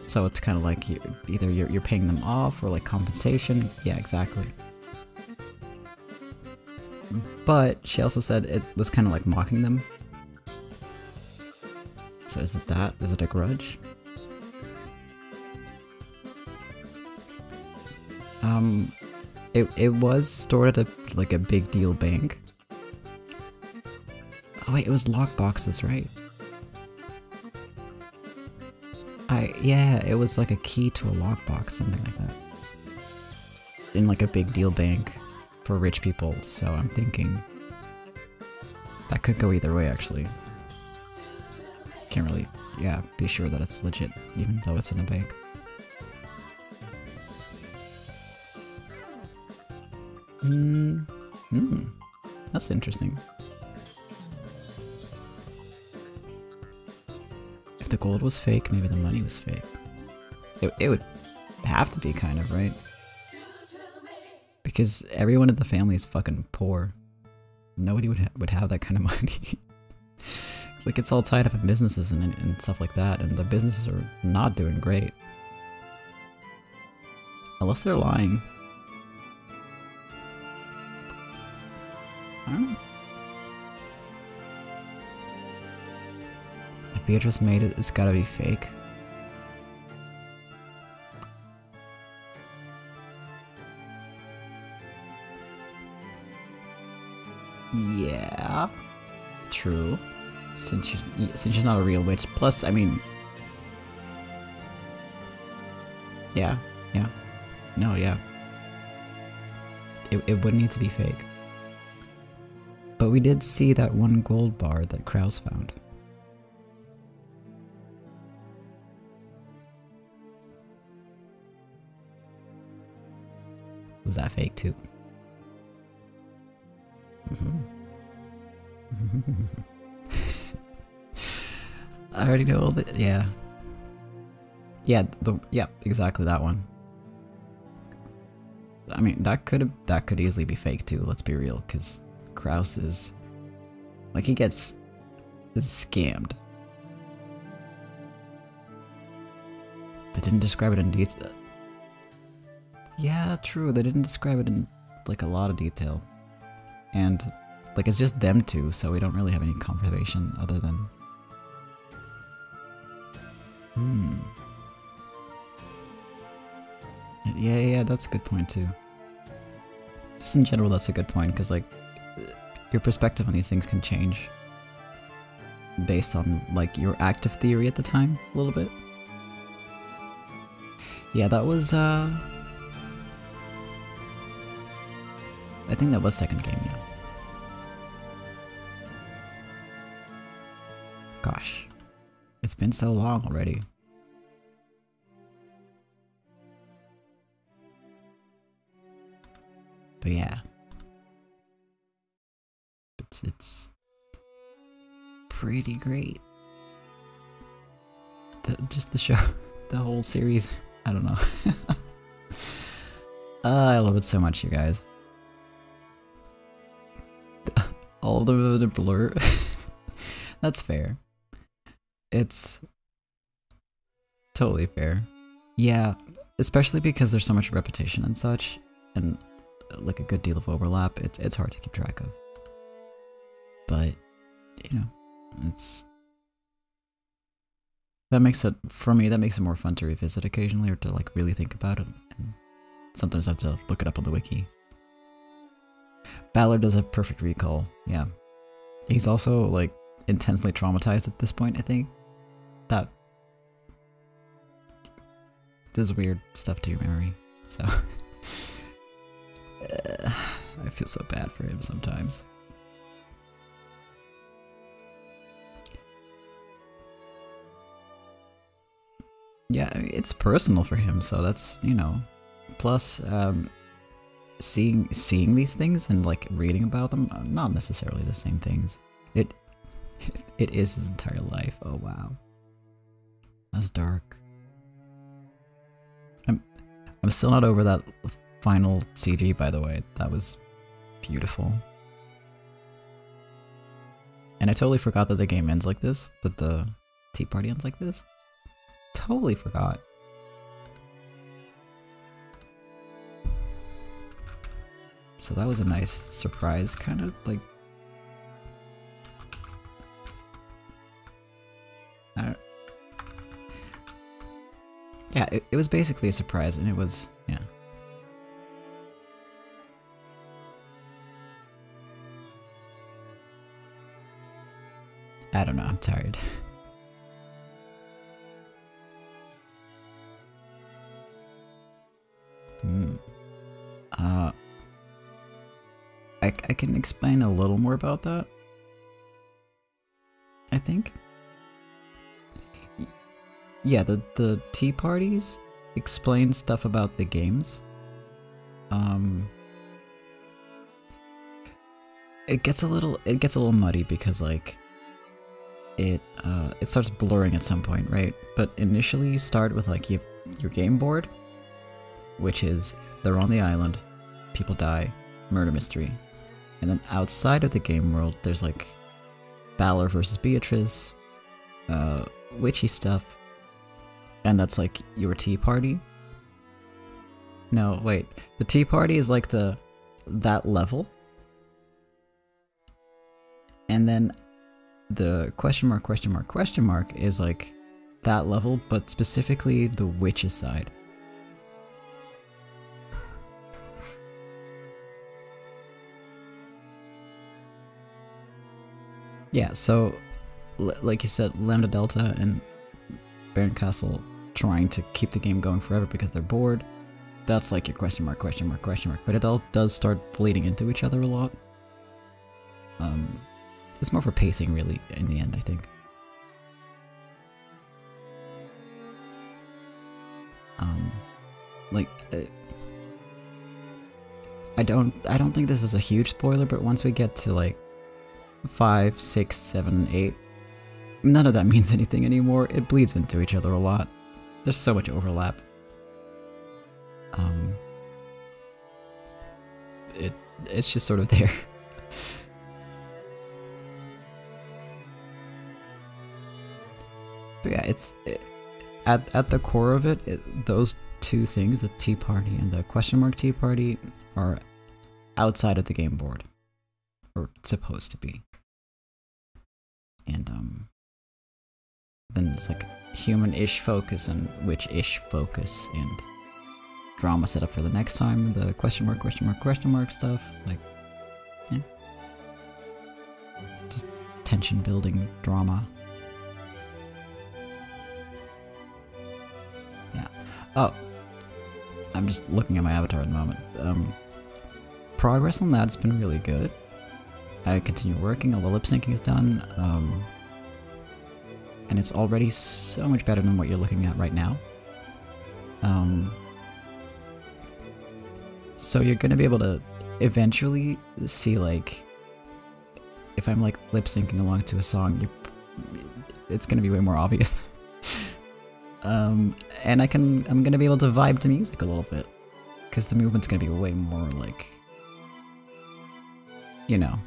S1: So it's kind of like either you're paying them off or like compensation. Yeah, exactly. But she also said it was kind of like mocking them. So is it that? Is it a grudge? It was stored at like a big deal bank. Oh wait, it was lockboxes, right? Yeah, it was like a key to a lockbox, something like that. In like a big deal bank for rich people, so I'm thinking that could go either way actually. Can't really, be sure that it's legit, even though it's in a bank. That's interesting. If the gold was fake, maybe the money was fake. It would have to be, kind of, right? Because everyone in the family is fucking poor. Nobody would have that kind of money. Like, it's all tied up in businesses and stuff like that, and the businesses are not doing great. Unless they're lying. I don't know. If Beatrice made it, it's gotta be fake. Yeah. True. Since she's not a real witch. Plus, I mean... Yeah. No, yeah. It would need to be fake. But we did see that one gold bar that Kraus found. Was that fake too? I already know all the... Yeah. Yeah, exactly that one. I mean, that could easily be fake too, let's be real, because Kraus is... like, he gets scammed. They didn't describe it in detail. Yeah, true. They didn't describe it in like a lot of detail, and like it's just them two, so we don't really have any conversation other than. Yeah, that's a good point too. Just in general, that's a good point, because like your perspective on these things can change based on like your active theory at the time a little bit. Yeah, that was I think that was second game, yeah. Gosh, it's been so long already. But yeah, it's pretty great. Just the show, the whole series. I don't know. I love it so much, you guys. All of them in a blur. That's fair. It's totally fair. Yeah, especially because there's so much repetition and such, and like a good deal of overlap. It's hard to keep track of. But you know, that makes it, for me, that makes it more fun to revisit occasionally, or to like really think about it. And sometimes I have to look it up on the wiki. Ballard does have perfect recall. Yeah, he's also like intensely traumatized at this point. I think that there's weird stuff to your memory, so I feel so bad for him sometimes. Yeah, I mean, it's personal for him, so that's, you know. Plus, seeing these things and like reading about them are not necessarily the same things. It is his entire life. Oh wow, that's dark. I'm still not over that final CG, by the way. That was beautiful. And I totally forgot that the game ends like this. That the tea party ends like this. Totally forgot. So that was a nice surprise, kind of like. Yeah, it was basically a surprise, and it was, yeah. I don't know, I'm tired. I can explain a little more about that, I think. Yeah, the tea parties explain stuff about the games. It gets a little muddy because like it starts blurring at some point, right? But initially you start with like you have your game board, which is they're on the island, people die, murder mystery. And then outside of the game world, there's like Balor versus Beatrice, witchy stuff, and that's like your tea party. No, wait, the tea party is like that level, and then the question mark is like that level, but specifically the witch's side. Yeah, so, like you said, Lambda Delta and Baron Castle trying to keep the game going forever because they're bored. That's like your question mark, but it all does start bleeding into each other a lot. It's more for pacing, really, in the end, I think. Like, I don't think this is a huge spoiler, but once we get to like 5, 6, 7, 8, none of that means anything anymore. It bleeds into each other a lot. There's so much overlap. It's just sort of there. But yeah, at the core of it, those two things, the tea party and the question mark tea party, are outside of the game board. Or supposed to be. And then it's like human-ish focus and witch-ish focus and drama set up for the next time, the question mark stuff, like, yeah. Just tension building drama. Yeah. Oh, I'm just looking at my avatar at the moment. Progress on that's been really good. I continue working, all the lip syncing is done, and it's already so much better than what you're looking at right now. So you're gonna be able to eventually see, like, if I'm like lip syncing along to a song, it's gonna be way more obvious. And I'm gonna be able to vibe to music a little bit, because the movement's gonna be way more like, you know,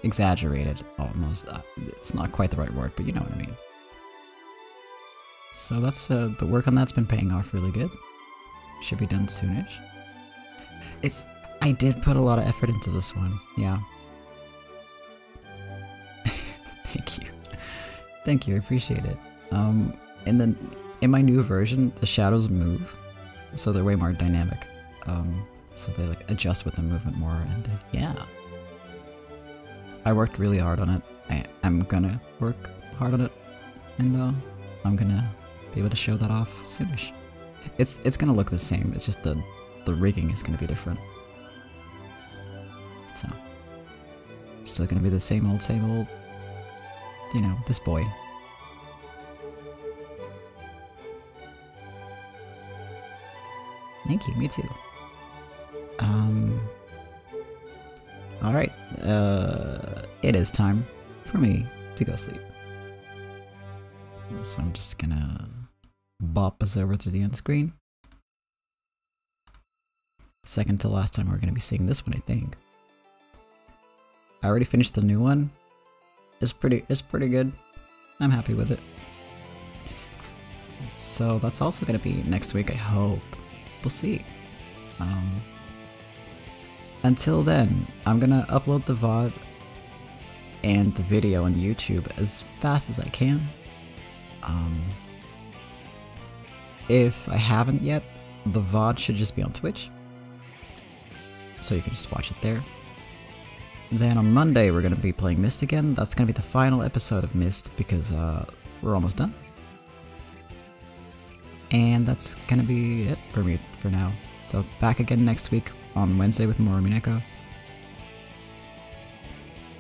S1: exaggerated almost. It's not quite the right word, but you know what I mean. So that's the work on that's been paying off really good. Should be done soonish. I did put a lot of effort into this one, yeah. Thank you, I appreciate it. And then in my new version, the shadows move, so they're way more dynamic. So they like adjust with the movement more, and yeah. I worked really hard on it. I'm gonna work hard on it, and I'm gonna be able to show that off soonish. It's gonna look the same, it's just the rigging is gonna be different. So, still gonna be the same old, you know, this boy. Thank you, me too. Alright, it is time for me to go sleep. So I'm just gonna bop us over to the end screen. Second to last time we're gonna be seeing this one, I think. I already finished the new one. It's pretty good. I'm happy with it. So that's also gonna be next week, I hope. We'll see. Until then, I'm gonna upload the VOD and the video on YouTube as fast as I can. If I haven't yet, the VOD should just be on Twitch, so you can just watch it there. Then on Monday we're gonna be playing Myst again. That's gonna be the final episode of Myst because we're almost done. And that's gonna be it for me for now. So back again next week on Wednesday with more Umineko.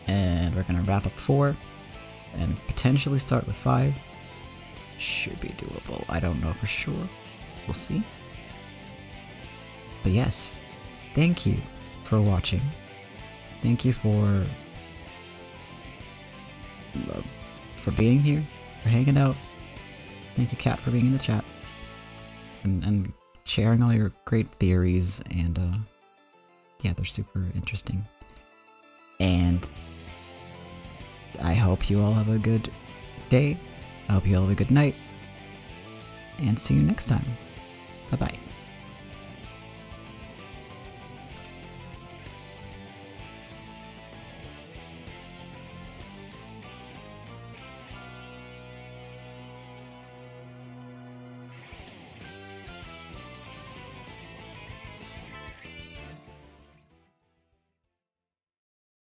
S1: And we're gonna wrap up 4 and potentially start with 5. Should be doable. I don't know for sure. We'll see. But yes, thank you for watching. Thank you for being here, for hanging out. Thank you, Kat, for being in the chat and sharing all your great theories. And yeah, they're super interesting. And I hope you all have a good day. I hope you all have a good night. And see you next time. Bye-bye.